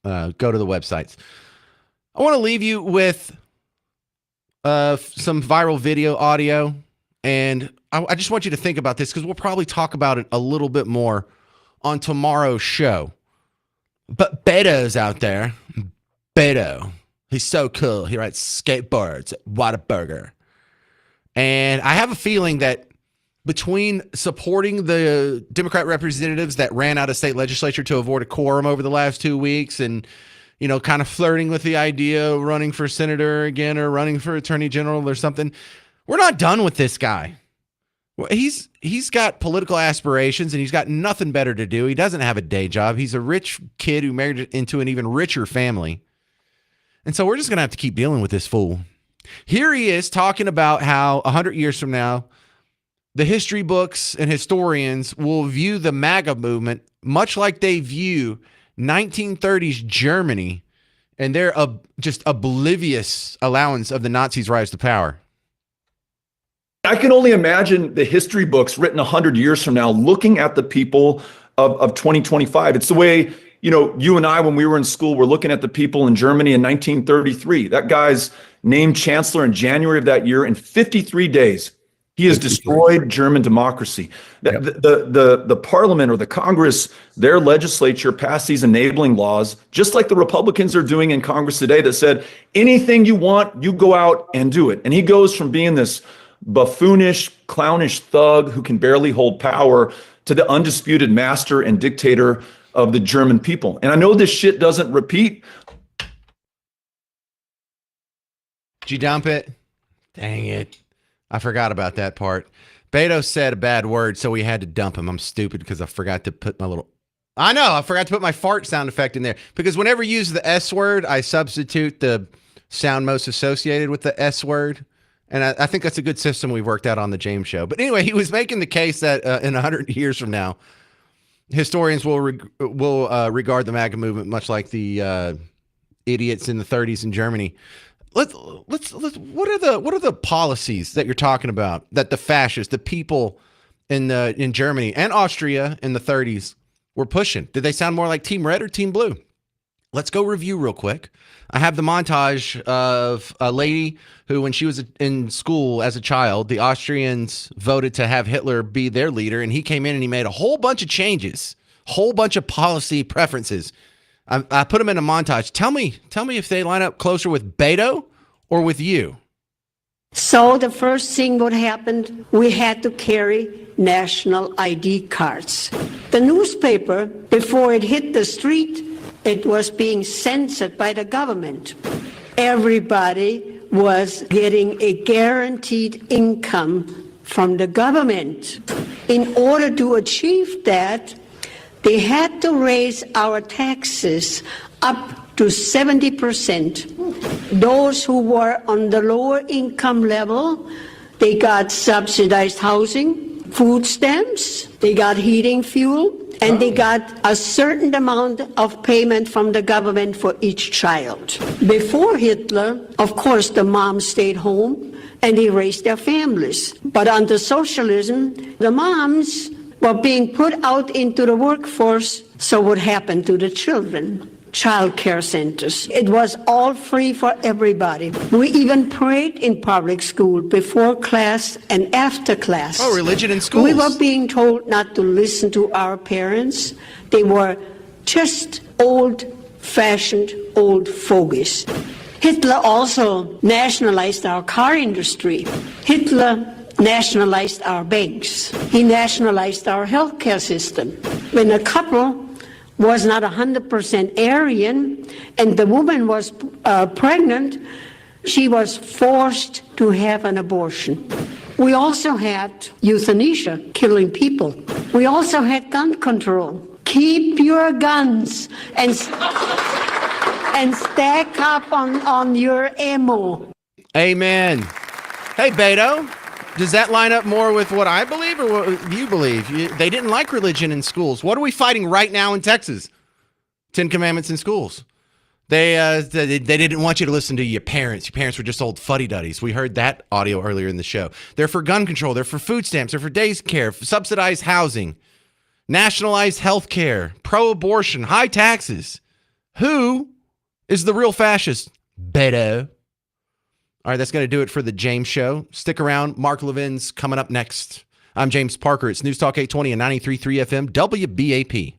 go to the websites. I want to leave you with some viral video audio, and I just want you to think about this because we'll probably talk about it a little bit more on tomorrow's show. But Beto's out there. Beto. He's so cool. He rides skateboards at Whataburger. And I have a feeling that between supporting the Democrat representatives that ran out of state legislature to avoid a quorum over the last 2 weeks and, kind of flirting with the idea of running for senator again or running for attorney general or something, we're not done with this guy. He's got political aspirations and he's got nothing better to do. He doesn't have a day job. He's a rich kid who married into an even richer family. And so we're just going to have to keep dealing with this fool. Here he is talking about how 100 years from now, the history books and historians will view the MAGA movement much like they view 1930s Germany and their just oblivious allowance of the Nazis' rise to power. I can only imagine the history books written 100 years from now looking at the people of 2025. It's the way, you and I, when we were in school, were looking at the people in Germany in 1933. That guy's named chancellor in January of that year. In 53 days, he has destroyed German democracy. The parliament or the Congress, their legislature passed these enabling laws, just like the Republicans are doing in Congress today, that said, anything you want, you go out and do it. And he goes from being this buffoonish, clownish thug who can barely hold power to the undisputed master and dictator of the German people. And I know this shit doesn't repeat. Did you dump it? Dang it. I forgot about that part. Beto said a bad word, so we had to dump him. I'm stupid because I forgot to put I forgot to put my fart sound effect in there. Because whenever you use the S word, I substitute the sound most associated with the S word. And I think that's a good system we've worked out on the James Show. But anyway, he was making the case that in 100 years from now, historians will regard the MAGA movement much like the idiots in the 30s in Germany. Let's what are the policies that you're talking about that the fascists, the people in Germany and Austria in the 30s were pushing? Did they sound more like Team Red or Team Blue? Let's go review real quick. I have the montage of a lady who, when she was in school as a child, the Austrians voted to have Hitler be their leader, and he came in and he made a whole bunch of changes, whole bunch of policy preferences. I put them in a montage. Tell me if they line up closer with Beto or with you. So the first thing what happened, we had to carry national ID cards. The newspaper, before it hit the street, it was being censored by the government. Everybody was getting a guaranteed income from the government. In order to achieve that, they had to raise our taxes up to 70%. Those who were on the lower income level, they got subsidized housing, food stamps, they got heating fuel, and they got a certain amount of payment from the government for each child. Before Hitler, of course, the moms stayed home and they raised their families. But under socialism, the moms were being put out into the workforce. So what happened to the children? Child care centers. It was all free for everybody. We even prayed in public school before class and after class. Oh, religion in schools. We were being told not to listen to our parents. They were just old-fashioned old fogies. Hitler also nationalized our car industry. Hitler nationalized our banks. He nationalized our healthcare system. When a couple was not 100% Aryan and the woman was pregnant, she was forced to have an abortion. We also had euthanasia, killing people. We also had gun control. Keep your guns and stack up on your ammo. Amen. Hey, Beto, does that line up more with what I believe or what you believe? They didn't like religion in schools. What are we fighting right now in Texas? 10 Commandments in schools. They didn't want you to listen to your parents. Your parents were just old fuddy-duddies. We heard that audio earlier in the show. They're for gun control. They're for food stamps. They're for days care, for subsidized housing, nationalized health care, pro-abortion, high taxes. Who is the real fascist? Beto. All right, that's going to do it for the James Show. Stick around. Mark Levin's coming up next. I'm James Parker. It's News Talk 820 and 93.3 FM, WBAP.